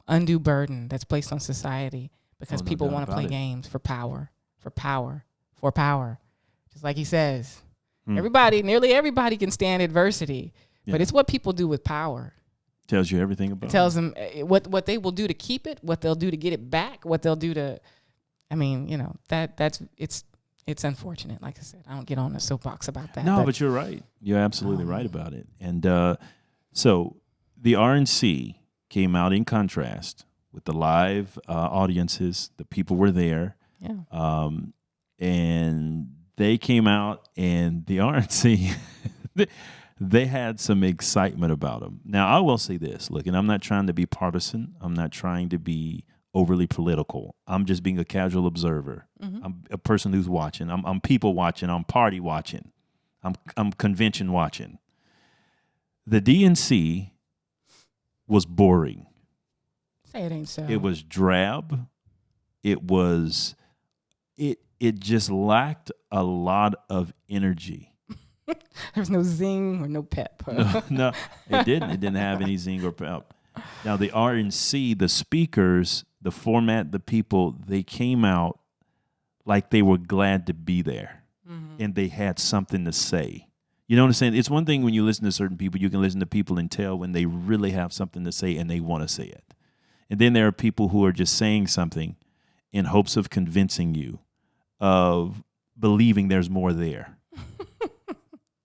Speaker 2: undue burden that's placed on society because
Speaker 1: no
Speaker 2: people
Speaker 1: doubt
Speaker 2: want to
Speaker 1: about
Speaker 2: play
Speaker 1: it.
Speaker 2: games for power. Just like he says, nearly everybody can stand adversity, but
Speaker 1: Yeah.
Speaker 2: it's what people do with power.
Speaker 1: Tells you everything about
Speaker 2: It tells them what they will do to keep it, what they'll do to get it back, what they'll do to. I mean, it's unfortunate. Like I said, I don't get on the soapbox about that.
Speaker 1: No, but you're right. You're absolutely right about it. And so the RNC came out in contrast with the live audiences. The people were there.
Speaker 2: Yeah.
Speaker 1: And they came out, and the RNC, they had some excitement about them. Now, I will say this. Look, and I'm not trying to be partisan. I'm not trying to be overly political. I'm just being a casual observer. I'm a person who's watching. I'm people watching. I'm party watching. I'm convention watching. The DNC was boring.
Speaker 2: Say it ain't so.
Speaker 1: It was drab. It just lacked a lot of energy.
Speaker 2: There was no zing or no pep.
Speaker 1: No, it didn't. It didn't have any zing or pep. Now, the RNC, the speakers, the format, the people, they came out like they were glad to be there, and they had something to say. You know what I'm saying? It's one thing when you listen to certain people, you can listen to people and tell when they really have something to say and they want to say it. And then there are people who are just saying something in hopes of convincing you of believing there's more there.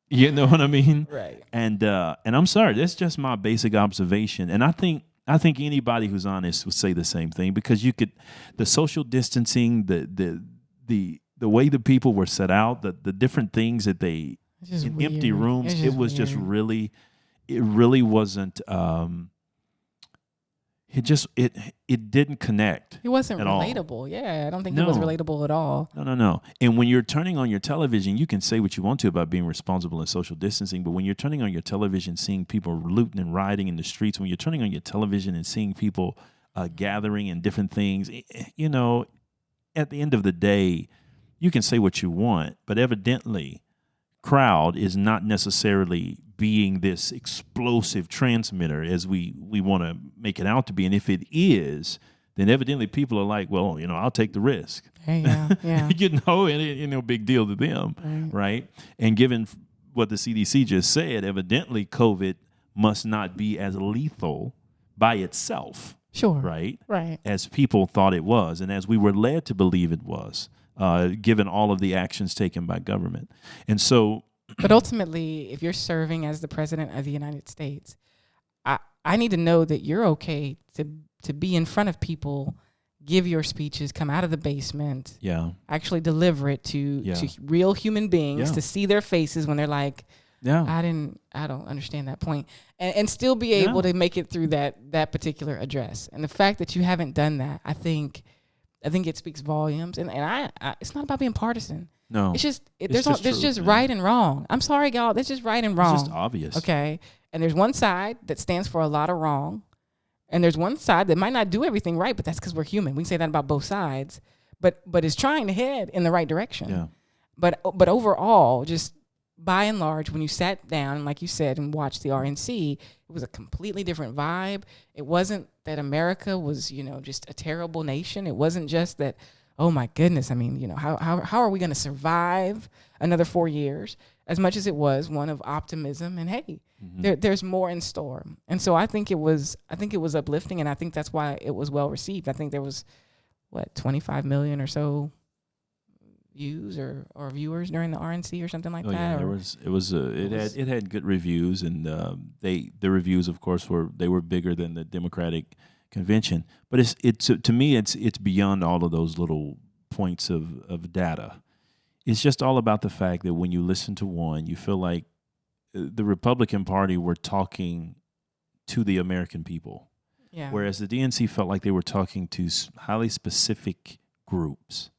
Speaker 1: You know what I mean?
Speaker 2: Right.
Speaker 1: And I'm sorry, that's just my basic observation. And I think anybody who's honest would say the same thing, because the social distancing, the way the people were set out, the different things that they in empty rooms, it was just really, it really wasn't. It didn't connect.
Speaker 2: It wasn't
Speaker 1: at all.
Speaker 2: relatable. Yeah, I don't think it was
Speaker 1: No.
Speaker 2: relatable at all.
Speaker 1: No. And when you're turning on your television, you can say what you want to about being responsible in social distancing, but when you're turning on your television, seeing people looting and rioting in the streets, when you're turning on your television and seeing people gathering and different things, at the end of the day, you can say what you want, but evidently, crowd is not necessarily being this explosive transmitter as we want to make it out to be. And if it is, then evidently people are like, well, I'll take the risk.
Speaker 2: Yeah, yeah.
Speaker 1: And no big deal to them, right? And given what the CDC just said, evidently COVID must not be as lethal by itself.
Speaker 2: Sure.
Speaker 1: Right?
Speaker 2: Right.
Speaker 1: As people thought it was, and as we were led to believe it was, given all of the actions taken by government. And so...
Speaker 2: But ultimately, if you're serving as the president of the United States, I need to know that you're okay to be in front of people, give your speeches, come out of the basement, actually deliver it to real human beings, to see their faces when they're like, I don't understand that point, and still be able to make it through that particular address. And the fact that you haven't done that, I think it speaks volumes. And I it's not about being partisan.
Speaker 1: No,
Speaker 2: it's just there's just right and wrong. I'm sorry, y'all. That's just right and wrong.
Speaker 1: It's just obvious.
Speaker 2: Okay, and there's one side that stands for a lot of wrong, and there's one side that might not do everything right, but that's because we're human. We can say that about both sides, but is trying to head in the right direction.
Speaker 1: Yeah.
Speaker 2: But overall, just by and large, when you sat down, like you said, and watched the RNC, it was a completely different vibe. It wasn't that America was, just a terrible nation. It wasn't just that, oh my goodness, I mean, how are we going to survive another 4 years? As much as it was one of optimism and hey, there's more in store. And so I think it was uplifting, and I think that's why it was well received. I think there was 25 million or so views or viewers during the RNC or something like that.
Speaker 1: Yeah, it had good reviews, and the reviews, of course, were bigger than the Democratic convention. But to me it's beyond all of those little points of data. It's just all about the fact that when you listen to one, you feel like the Republican Party were talking to the American people, whereas the DNC felt like they were talking to highly specific groups.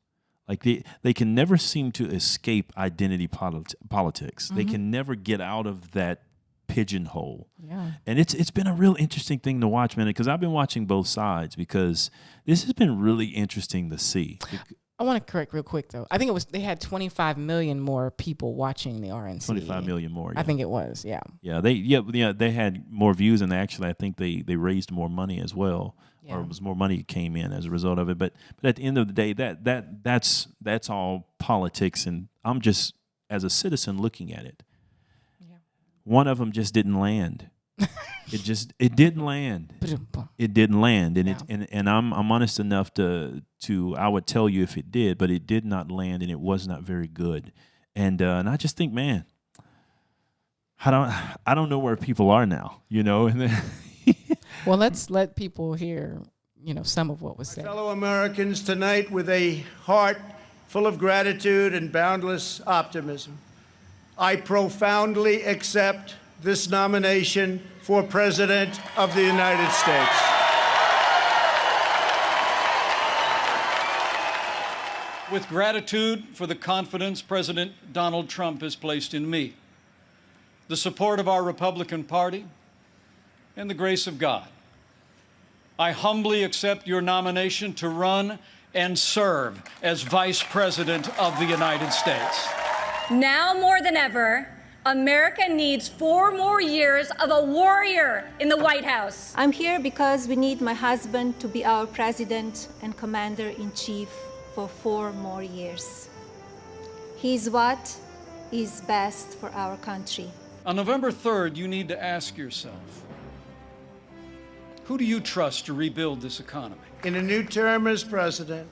Speaker 1: Like they can never seem to escape identity politics. They can never get out of that pigeonhole.
Speaker 2: Yeah.
Speaker 1: And it's been a real interesting thing to watch, man, because I've been watching both sides, because this has been really interesting to see.
Speaker 2: I want to correct real quick, though. I think they had 25 million more people watching the RNC.
Speaker 1: 25 million more. Yeah.
Speaker 2: I think it was, yeah.
Speaker 1: Yeah, they had more views, and actually I think they raised more money as well. Or it was more money came in as a result of it. But at the end of the day, that's all politics, and I'm just, as a citizen, looking at it. Yeah. One of them just didn't land. It didn't land. It didn't land, and I'm honest enough to I would tell you if it did, but it did not land, and it was not very good. And I just think, man, I don't know where people are now, and then.
Speaker 2: Well, let's let people hear, some of what was said.
Speaker 9: Fellow Americans, tonight, with a heart full of gratitude and boundless optimism, I profoundly accept this nomination for President of the United States.
Speaker 10: With gratitude for the confidence President Donald Trump has placed in me, the support of our Republican Party, and the grace of God, I humbly accept your nomination to run and serve as Vice President of the United States.
Speaker 11: Now more than ever, America needs 4 more years of a warrior in the White House.
Speaker 12: I'm here because we need my husband to be our president and commander-in-chief for 4 more years. He's what is best for our country.
Speaker 10: On November 3rd, you need to ask yourself, who do you trust to rebuild this economy?
Speaker 9: In a new term as president,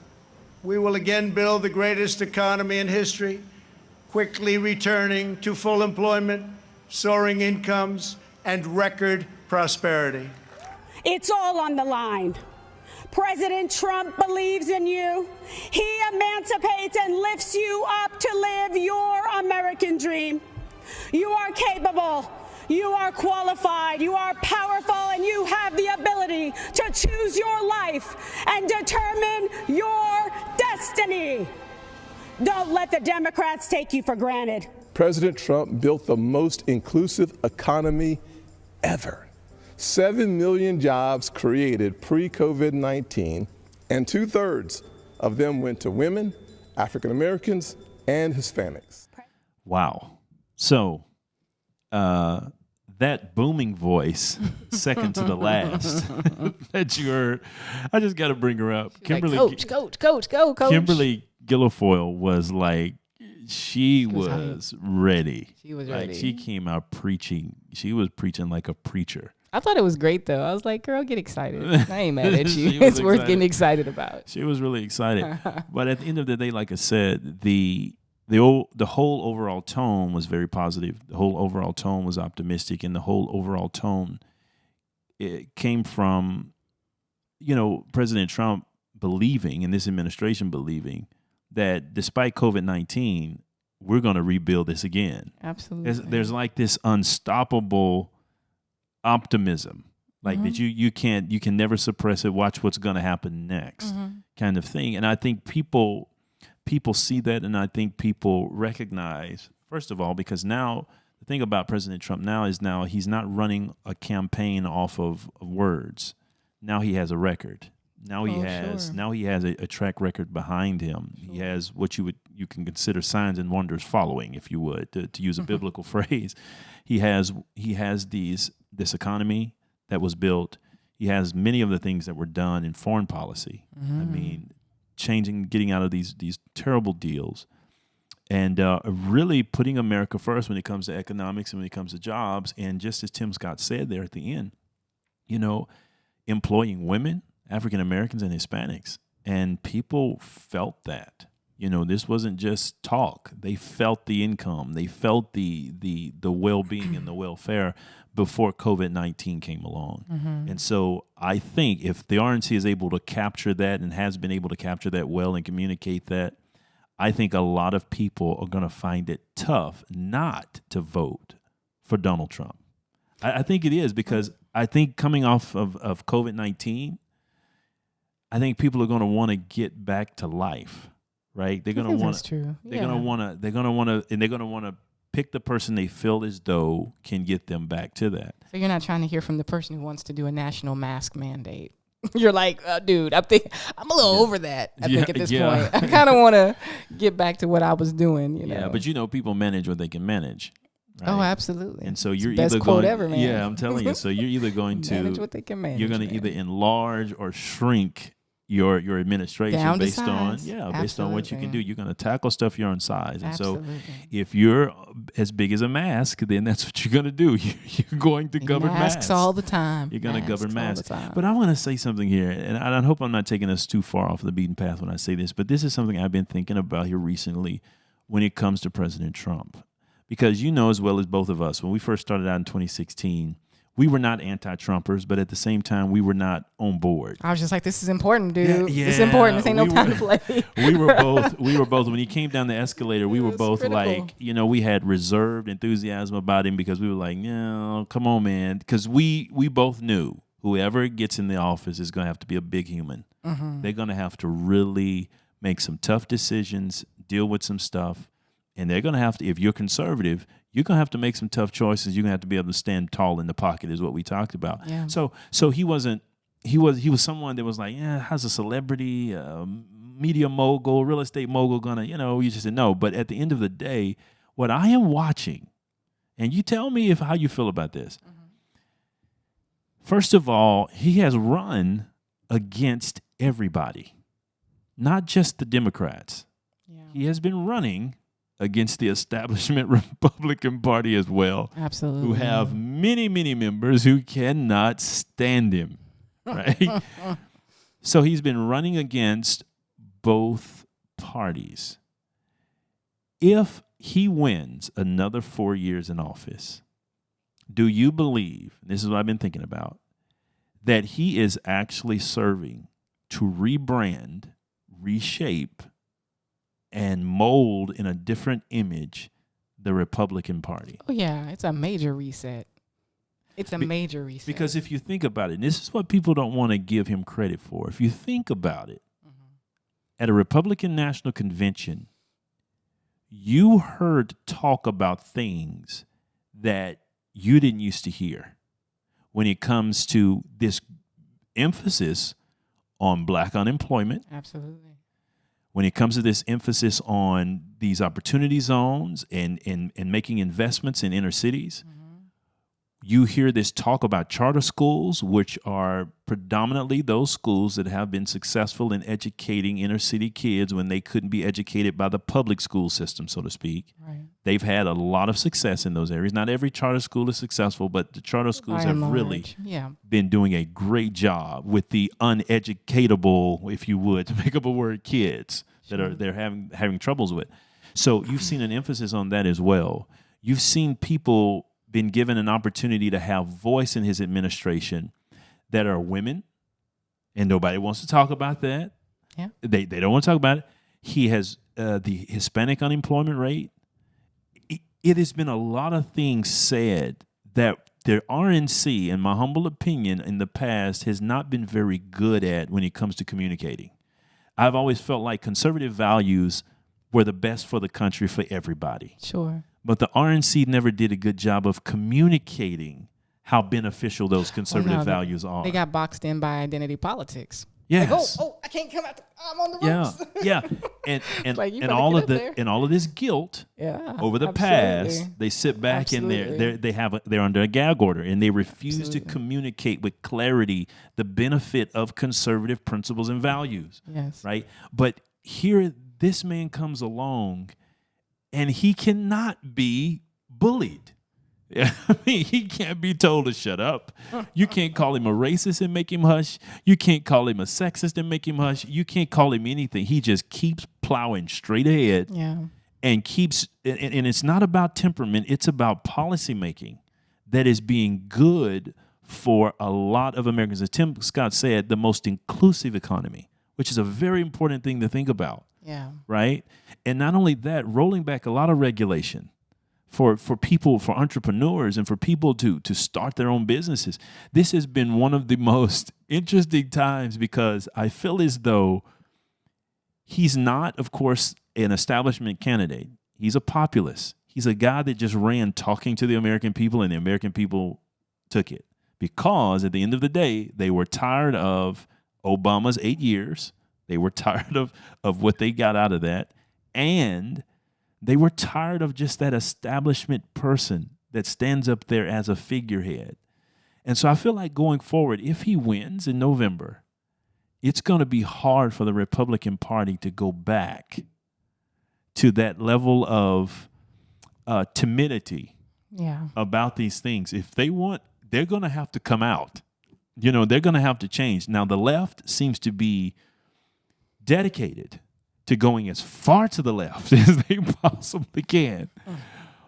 Speaker 9: we will again build the greatest economy in history, quickly returning to full employment, soaring incomes, and record prosperity.
Speaker 13: It's all on the line. President Trump believes in you. He emancipates and lifts you up to live your American dream. You are capable. You are qualified, you are powerful, and you have the ability to choose your life and determine your destiny. Don't let the Democrats take you for granted.
Speaker 14: President Trump built the most inclusive economy ever. 7 million jobs created pre-COVID-19, and 2/3 of them went to women, African Americans, and Hispanics.
Speaker 1: Wow. So, that booming voice, second to the last, that you heard, I just got to bring her up. Kimberly,
Speaker 2: like, coach, go, coach.
Speaker 1: Kimberly Guilfoyle was like, she was ready.
Speaker 2: She was
Speaker 1: like,
Speaker 2: ready.
Speaker 1: She came out preaching. She was preaching like a preacher.
Speaker 2: I thought it was great, though. I was like, girl, get excited. I ain't mad at you.
Speaker 1: She was
Speaker 2: It's worth
Speaker 1: excited.
Speaker 2: getting excited about.
Speaker 1: She was really excited. But at the end of the day, like I said, the whole overall tone was very positive. The whole overall tone was optimistic, and the whole overall tone, it came from, President Trump believing, and this administration believing, that despite COVID-19, we're going to rebuild this again.
Speaker 2: Absolutely.
Speaker 1: There's like this unstoppable optimism, like that you can never suppress it. Watch what's going to happen next, kind of thing. And I think people see that, and I think people recognize, first of all, because now the thing about President Trump now he's not running a campaign off of words. Now he has a record. Now he has a track record behind him. Sure. He has what you can consider signs and wonders following, if you would, to use a biblical phrase. He has this economy that was built. He has many of the things that were done in foreign policy. I mean, getting out of these terrible deals, and really putting America first when it comes to economics and when it comes to jobs. And just as Tim Scott said there at the end, employing women, African Americans, and Hispanics, and people felt that. This wasn't just talk. They felt the income. They felt the well-being and the welfare before COVID-19 came along. And so I think if the RNC is able to capture that and has been able to capture that well and communicate that, I think a lot of people are going to find it tough not to vote for Donald Trump. I think it is, because I think coming off of COVID-19, I think people are going to want to get back to life, right? They're going to want to. They're going to want to pick the person they feel as though can get them back to that.
Speaker 2: So you're not trying to hear from the person who wants to do a national mask mandate. You're like, dude, I'm a little over that. I think at this point, I kind of want to get back to what I was doing.
Speaker 1: Yeah, but people manage what they can manage. Right?
Speaker 2: Oh, absolutely.
Speaker 1: And so you're
Speaker 2: it's the
Speaker 1: either
Speaker 2: best quote
Speaker 1: going,
Speaker 2: ever, man.
Speaker 1: Yeah, I'm telling you. So you're either going to
Speaker 2: manage what they can manage.
Speaker 1: You're going to either enlarge or shrink your administration
Speaker 2: down
Speaker 1: based
Speaker 2: to
Speaker 1: on
Speaker 2: size.
Speaker 1: based on what you can do. You're going to tackle stuff your own size. And
Speaker 2: Absolutely.
Speaker 1: so if you're as big as a mask, then that's what you're going to do. You're going to govern masks
Speaker 2: all the time.
Speaker 1: You're going to govern masks. But I want to say something here, and I hope I'm not taking us too far off the beaten path when I say this, but this is something I've been thinking about here recently when it comes to President Trump. Because as well as both of us, when we first started out in 2016, we were not anti-Trumpers, but at the same time, we were not on board.
Speaker 2: I was just like, this is important, dude. Yeah, this is important. This ain't no time to play.
Speaker 1: We were both, when he came down the escalator, we were both critical. Like, we had reserved enthusiasm about him, because we were like, no, come on, man. Because we both knew whoever gets in the office is going to have to be a big human. They're going to have to really make some tough decisions, deal with some stuff. And they're going to have to, if you're conservative, you're going to have to make some tough choices. You're going to have to be able to stand tall in the pocket, is what we talked about.
Speaker 2: Yeah.
Speaker 1: So he was someone that was like, how's a celebrity, media mogul, real estate mogul going to, you just said no. But at the end of the day, what I am watching, and you tell me how you feel about this. First of all, he has run against everybody, not just the Democrats. Yeah. He has been running against the establishment Republican Party as well.
Speaker 2: Absolutely.
Speaker 1: Who have many, many members who cannot stand him, right? So he's been running against both parties. If he wins another 4 years in office, do you believe, this is what I've been thinking about, that he is actually serving to rebrand, reshape, and mold in a different image the Republican Party?
Speaker 2: Oh, yeah. It's a major reset. It's a major reset.
Speaker 1: Because if you think about it, and this is what people don't want to give him credit for. If you think about it, at a Republican National Convention, you heard talk about things that you didn't used to hear when it comes to this emphasis on black unemployment.
Speaker 2: Absolutely.
Speaker 1: When it comes to this emphasis on these opportunity zones and making investments in inner cities, You hear this talk about charter schools, which are predominantly those schools that have been successful in educating inner city kids when they couldn't be educated by the public school system, so to speak.
Speaker 2: Right.
Speaker 1: They've had a lot of success in those areas. Not every charter school is successful, but the charter schools have really been doing a great job with the uneducatable, if you would, to make up a word, kids that they're having troubles with. So you've seen an emphasis on that as well. You've seen people been given an opportunity to have voice in his administration that are women, and nobody wants to talk about that.
Speaker 2: Yeah.
Speaker 1: They don't want to talk about it. He has the Hispanic unemployment rate. It has been a lot of things said that the RNC, in my humble opinion, in the past has not been very good at when it comes to communicating. I've always felt like conservative values were the best for the country for everybody.
Speaker 2: Sure.
Speaker 1: But the RNC never did a good job of communicating how beneficial those conservative values are.
Speaker 2: They got boxed in by identity politics.
Speaker 1: Yes.
Speaker 2: Like, I can't come out. I'm on the ropes.
Speaker 1: Yeah. And
Speaker 2: like,
Speaker 1: and all of all of this guilt over the past, they sit back and they're under a gag order, and they refuse to communicate with clarity the benefit of conservative principles and values.
Speaker 2: Yes.
Speaker 1: Right? But here this man comes along, and he cannot be bullied. I mean, he can't be told to shut up. You can't call him a racist and make him hush. You can't call him a sexist and make him hush. You can't call him anything. He just keeps plowing straight ahead and keeps, and it's not about temperament. It's about policy making that is being good for a lot of Americans. As Tim Scott said, the most inclusive economy, which is a very important thing to think about.
Speaker 2: Yeah.
Speaker 1: Right? And not only that, rolling back a lot of regulation for people, for entrepreneurs, and for people to start their own businesses. This has been one of the most interesting times because I feel as though he's not, of course, an establishment candidate. He's a populist. He's a guy that just ran talking to the American people, and the American people took it because at the end of the day, they were tired of Obama's 8 years. They were tired of what they got out of that. And they were tired of just that establishment person that stands up there as a figurehead. And so I feel like going forward, if he wins in November, it's going to be hard for the Republican Party to go back to that level of timidity about these things. If they want, they're going to have to come out. You know, they're going to have to change. Now, the left seems to be dedicated to going as far to the left as they possibly can.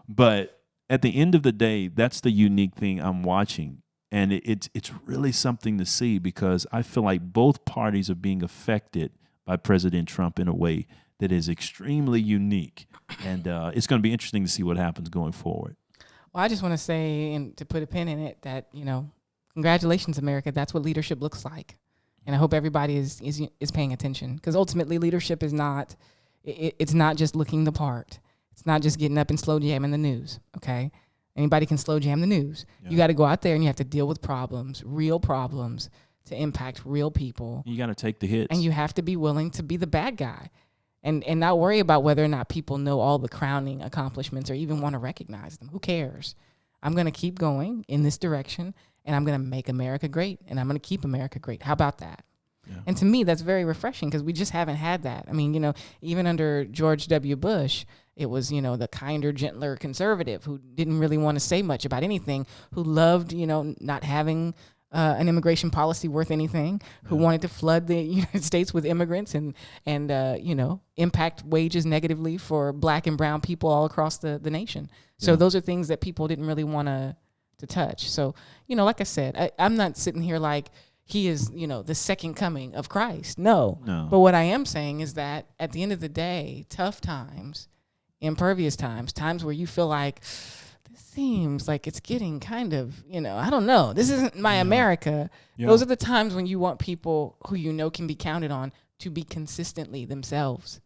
Speaker 1: But at the end of the day, that's the unique thing I'm watching. And it's really something to see because I feel like both parties are being affected by President Trump in a way that is extremely unique. And it's going to be interesting to see what happens going forward.
Speaker 2: Well, I just want to say, and to put a pin in it, that, you know, congratulations, America. That's what leadership looks like. And I hope everybody is paying attention because ultimately leadership is not, it's not just looking the part. It's not just getting up and slow jamming the news, okay? Anybody can slow jam the news. Yeah. You got to go out there and you have to deal with problems, real problems, to impact real people.
Speaker 1: You got to take the hits.
Speaker 2: And you have to be willing to be the bad guy and not worry about whether or not people know all the crowning accomplishments or even want to recognize them. Who cares? I'm going to keep going in this direction. And I'm going to make America great, and I'm going to keep America great. How about that? Yeah. And to me, that's very refreshing because we just haven't had that. I mean, you know, even under George W. Bush, it was, you know, the kinder, gentler conservative who didn't really want to say much about anything, who loved, you know, not having an immigration policy worth anything, who wanted to flood the United States with immigrants and you know, impact wages negatively for black and brown people all across the nation. So those are things that people didn't really want to touch. So, you know, like I said, I'm not sitting here like he is, you know, the second coming of Christ. No. But what I am saying is that at the end of the day, tough times, impervious times, times where you feel like this seems like it's getting kind of, you know, I don't know. This isn't my America. Those are the times when you want people who you know can be counted on to be consistently themselves.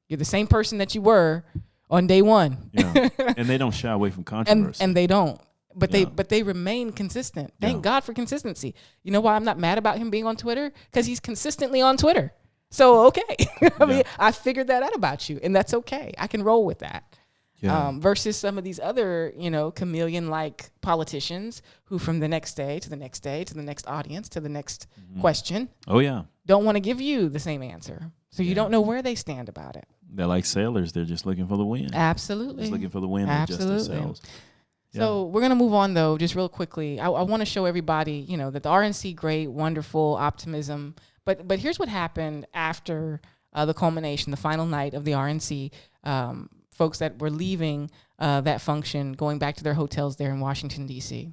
Speaker 2: You're the same person that you were on day one.
Speaker 1: And they don't shy away from controversy.
Speaker 2: And they don't. But they remain consistent. Thank God for consistency. You know why I'm not mad about him being on Twitter? Because he's consistently on Twitter. So, okay. I mean, I figured that out about you, and that's okay. I can roll with that. versus some of these other, chameleon-like politicians who from the next day to the next day to the next audience to the next question don't want to give you the same answer. So you don't know where they stand about it.
Speaker 1: They're like sailors. They're just looking for the wind.
Speaker 2: Absolutely.
Speaker 1: Just looking for the wind to adjust themselves.
Speaker 2: So we're going to move on, though, just real quickly. I want to show everybody, that the RNC, great, wonderful, optimism. But here's what happened after the culmination, the final night of the RNC. Folks that were leaving that function, going back to their hotels there in Washington, D.C.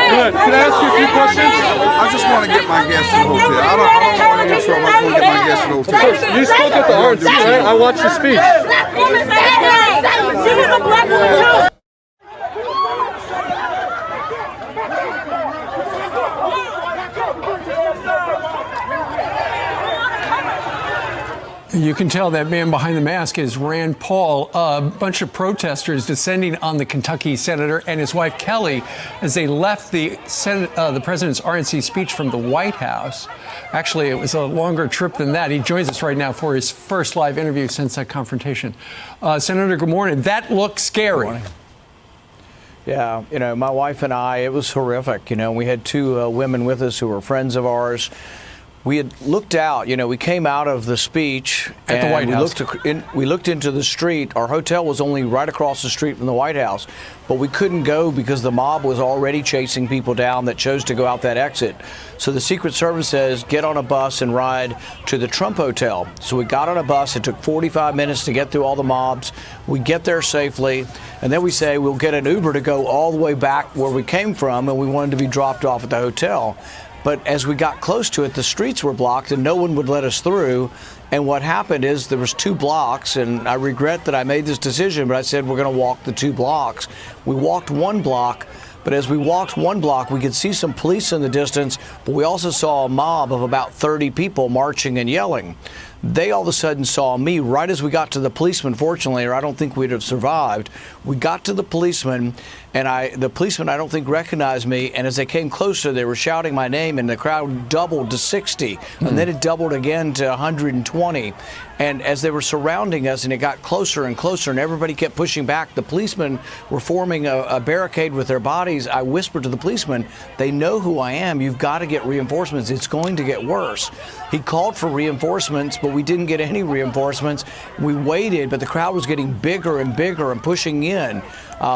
Speaker 15: Good. Can I ask you a few questions? I just want to get my guests to the hotel. I don't want any trouble. I just want to get my guests to the hotel.
Speaker 16: You spoke at the RNC, right? I watched your speech.
Speaker 15: Black woman, she was a black woman too.
Speaker 16: You can tell that man behind the mask is Rand Paul. A bunch of protesters descending on the Kentucky senator and his wife Kelly as they left the president's RNC speech from the White House. Actually, it was a longer trip than that. He joins us right now for his first live interview since that confrontation. Senator, good morning. That looked scary.
Speaker 17: Yeah, my wife and I, it was horrific. We had two women with us who were friends of ours. We had looked out, we came out of the speech
Speaker 16: at the White House.
Speaker 17: We looked into the street. Our hotel was only right across the street from the White House, but we couldn't go because the mob was already chasing people down that chose to go out that exit. So the Secret Service says, get on a bus and ride to the Trump Hotel. So we got on a bus. It took 45 minutes to get through all the mobs. We get there safely, and then we say we'll get an Uber to go all the way back where we came from, and we wanted to be dropped off at the hotel. But as we got close to it, the streets were blocked and no one would let us through. And what happened is there was 2 blocks, and I regret that I made this decision, but I said we're going to walk the 2 blocks. We walked 1 block, but as we walked 1 block, we could see some police in the distance, but we also saw a mob of about 30 people marching and yelling. They all of a sudden saw me right as we got to the policeman, fortunately, or I don't think we'd have survived. We got to the policeman, and the policeman I don't think recognized me, and as they came closer, they were shouting my name, and the crowd doubled to 60, and then it doubled again to 120. And as they were surrounding us, and it got closer and closer, and everybody kept pushing back, the policemen were forming a barricade with their bodies. I whispered to the policeman, they know who I am. You've got to get reinforcements. It's going to get worse. He called for reinforcements, but we didn't get any reinforcements. We waited, but the crowd was getting bigger and bigger and pushing in.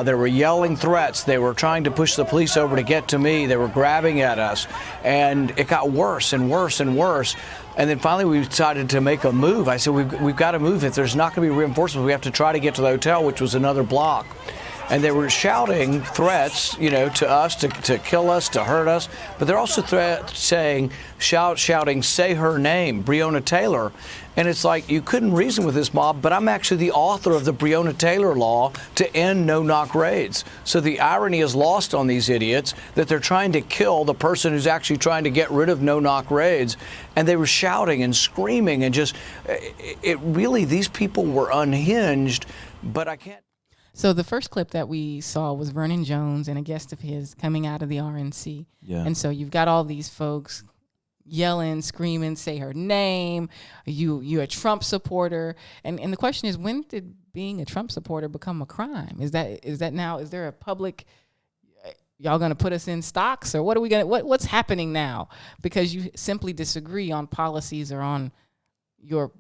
Speaker 17: They were yelling threats. They were trying to push the police over to get to me. They were grabbing at us. And it got worse and worse and worse. And then finally we decided to make a move. I said, we've got to move. If there's not going to be reinforcements, we have to try to get to the hotel, which was another block. And they were shouting threats, to us, to kill us, to hurt us. But they're also shouting, say her name, Breonna Taylor. And it's like, you couldn't reason with this mob, but I'm actually the author of the Breonna Taylor law to end no-knock raids. So the irony is lost on these idiots that they're trying to kill the person who's actually trying to get rid of no-knock raids. And they were shouting and screaming and just, these people were unhinged, but I can't.
Speaker 2: So the first clip that we saw was Vernon Jones and a guest of his coming out of the RNC.
Speaker 1: Yeah.
Speaker 2: And so you've got all these folks yelling, screaming, say her name, you're a Trump supporter. And the question is, when did being a Trump supporter become a crime? Is that now, is there a public, y'all gonna put us in stocks, or what are we gonna, what's happening now? Because you simply disagree on policies or on your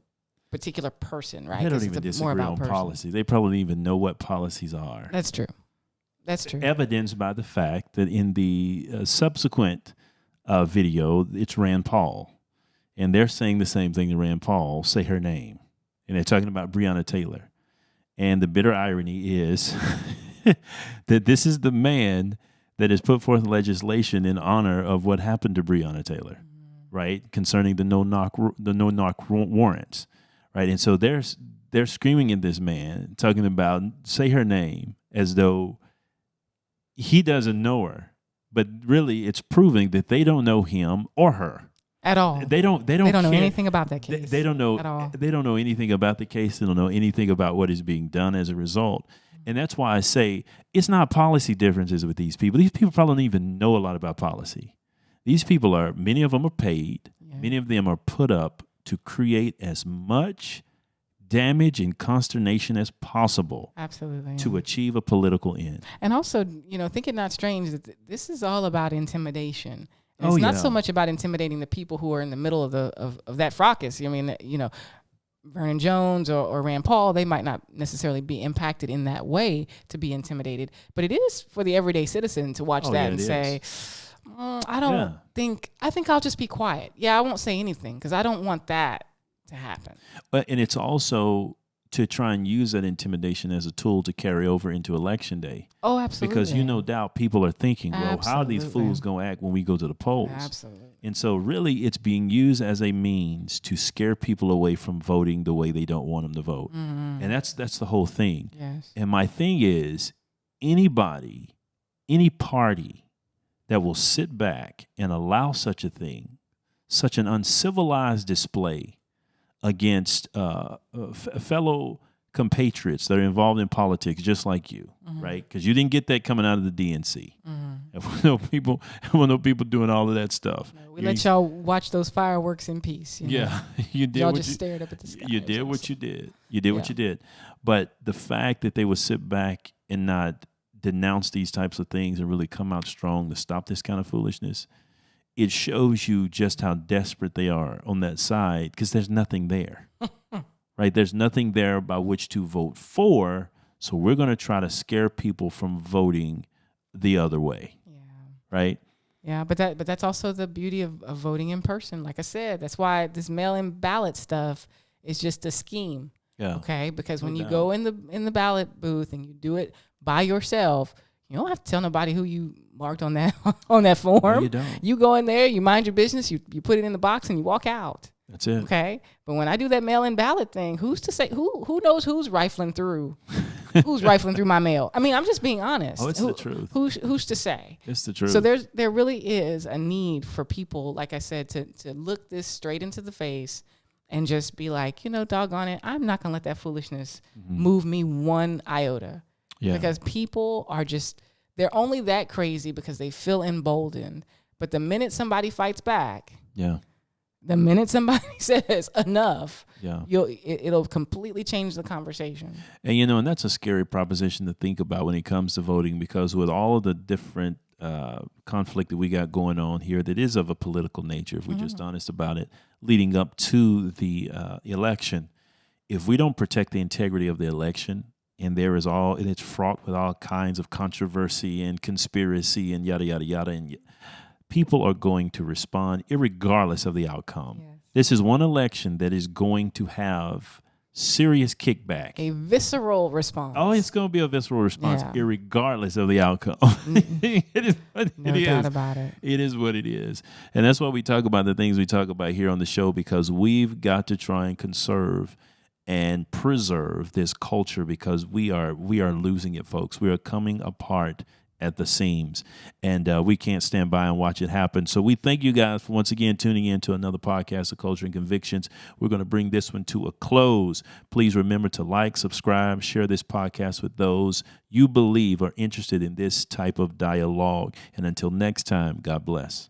Speaker 2: particular person, right?
Speaker 1: They don't even disagree on policy. They probably don't even know what policies are.
Speaker 2: That's true. That's true.
Speaker 1: Evidenced by the fact that in the subsequent video, it's Rand Paul. And they're saying the same thing to Rand Paul, say her name. And they're talking about Breonna Taylor. And the bitter irony is that this is the man that has put forth legislation in honor of what happened to Breonna Taylor, right? Concerning the no-knock warrants. Right, and so they're screaming at this man, talking about say her name as though he doesn't know her, but really it's proving that they don't know him or her
Speaker 2: at all.
Speaker 1: They don't know
Speaker 2: anything about that case.
Speaker 1: They don't know
Speaker 2: at all.
Speaker 1: They don't know anything about the case. They don't know anything about what is being done as a result. And that's why I say it's not policy differences with these people. These people probably don't even know a lot about policy. These people many of them are paid. Yeah. Many of them are put up to create as much damage and consternation as possible.
Speaker 2: Absolutely.
Speaker 1: To achieve a political end.
Speaker 2: And also, think it not strange that this is all about intimidation. And it's not so much about intimidating the people who are in the middle of that fracas. I mean, Vernon Jones or Rand Paul, they might not necessarily be impacted in that way to be intimidated, but it is for the everyday citizen to watch that and say, I think I'll just be quiet. Yeah, I won't say anything because I don't want that to happen.
Speaker 1: And it's also to try and use that intimidation as a tool to carry over into Election Day.
Speaker 2: Oh, absolutely.
Speaker 1: Because no doubt people are thinking, well, how are these fools going to act when we go to the polls?
Speaker 2: Absolutely.
Speaker 1: And so really it's being used as a means to scare people away from voting the way they don't want them to vote.
Speaker 2: Mm-hmm.
Speaker 1: And that's the whole thing.
Speaker 2: Yes.
Speaker 1: And my thing is, anybody, any party that will sit back and allow such a thing, such an uncivilized display against fellow compatriots that are involved in politics just like you, right? Because you didn't get that coming out of the DNC. No people doing all of that stuff.
Speaker 2: No, we let y'all watch those fireworks in peace.
Speaker 1: Yeah, you did.
Speaker 2: Y'all just stared up at the sky.
Speaker 1: You did what you did. You did what you did. But the fact that they would sit back and not denounce these types of things and really come out strong to stop this kind of foolishness, it shows you just how desperate they are on that side because there's nothing there, right? There's nothing there by which to vote for. So we're going to try to scare people from voting the other way, right?
Speaker 2: Yeah, but that's also the beauty of voting in person. Like I said, that's why this mail-in ballot stuff is just a scheme.
Speaker 1: Yeah.
Speaker 2: Okay, because when you go in the ballot booth and you do it by yourself, you don't have to tell nobody who you marked on that form.
Speaker 1: No, you don't.
Speaker 2: You go in there, you mind your business, you put it in the box, and you walk out.
Speaker 1: That's it.
Speaker 2: Okay, but when I do that mail-in ballot thing, who's to say who knows who's rifling through my mail? I mean, I'm just being honest.
Speaker 1: Oh, it's the truth.
Speaker 2: Who's to say?
Speaker 1: It's the truth.
Speaker 2: So there really is a need for people, like I said, to look this straight into the face and just be like, doggone it, I'm not gonna let that foolishness move me one iota.
Speaker 1: Yeah.
Speaker 2: Because people are they're only that crazy because they feel emboldened. But the minute somebody fights back, the minute somebody says enough, it'll completely change the conversation.
Speaker 1: And and that's a scary proposition to think about when it comes to voting, because with all of the different conflict that we got going on here that is of a political nature, if we're just honest about it, leading up to the election, if we don't protect the integrity of the election, and it's fraught with all kinds of controversy and conspiracy and yada, yada, yada. And people are going to respond irregardless of the outcome. Yes. This is one election that is going to have serious kickback.
Speaker 2: A visceral response.
Speaker 1: Oh, it's going to be a visceral response irregardless of the outcome.
Speaker 2: No doubt about it.
Speaker 1: It is what it is. And that's why we talk about the things we talk about here on the show, because we've got to try and conserve and preserve this culture, because we are losing it, folks. We are coming apart at the seams, and we can't stand by and watch it happen. So we thank you guys for once again tuning in to another podcast of Culture and Convictions. We're going to bring this one to a close. Please remember to like, subscribe, share this podcast with those you believe are interested in this type of dialogue. And until next time, God bless.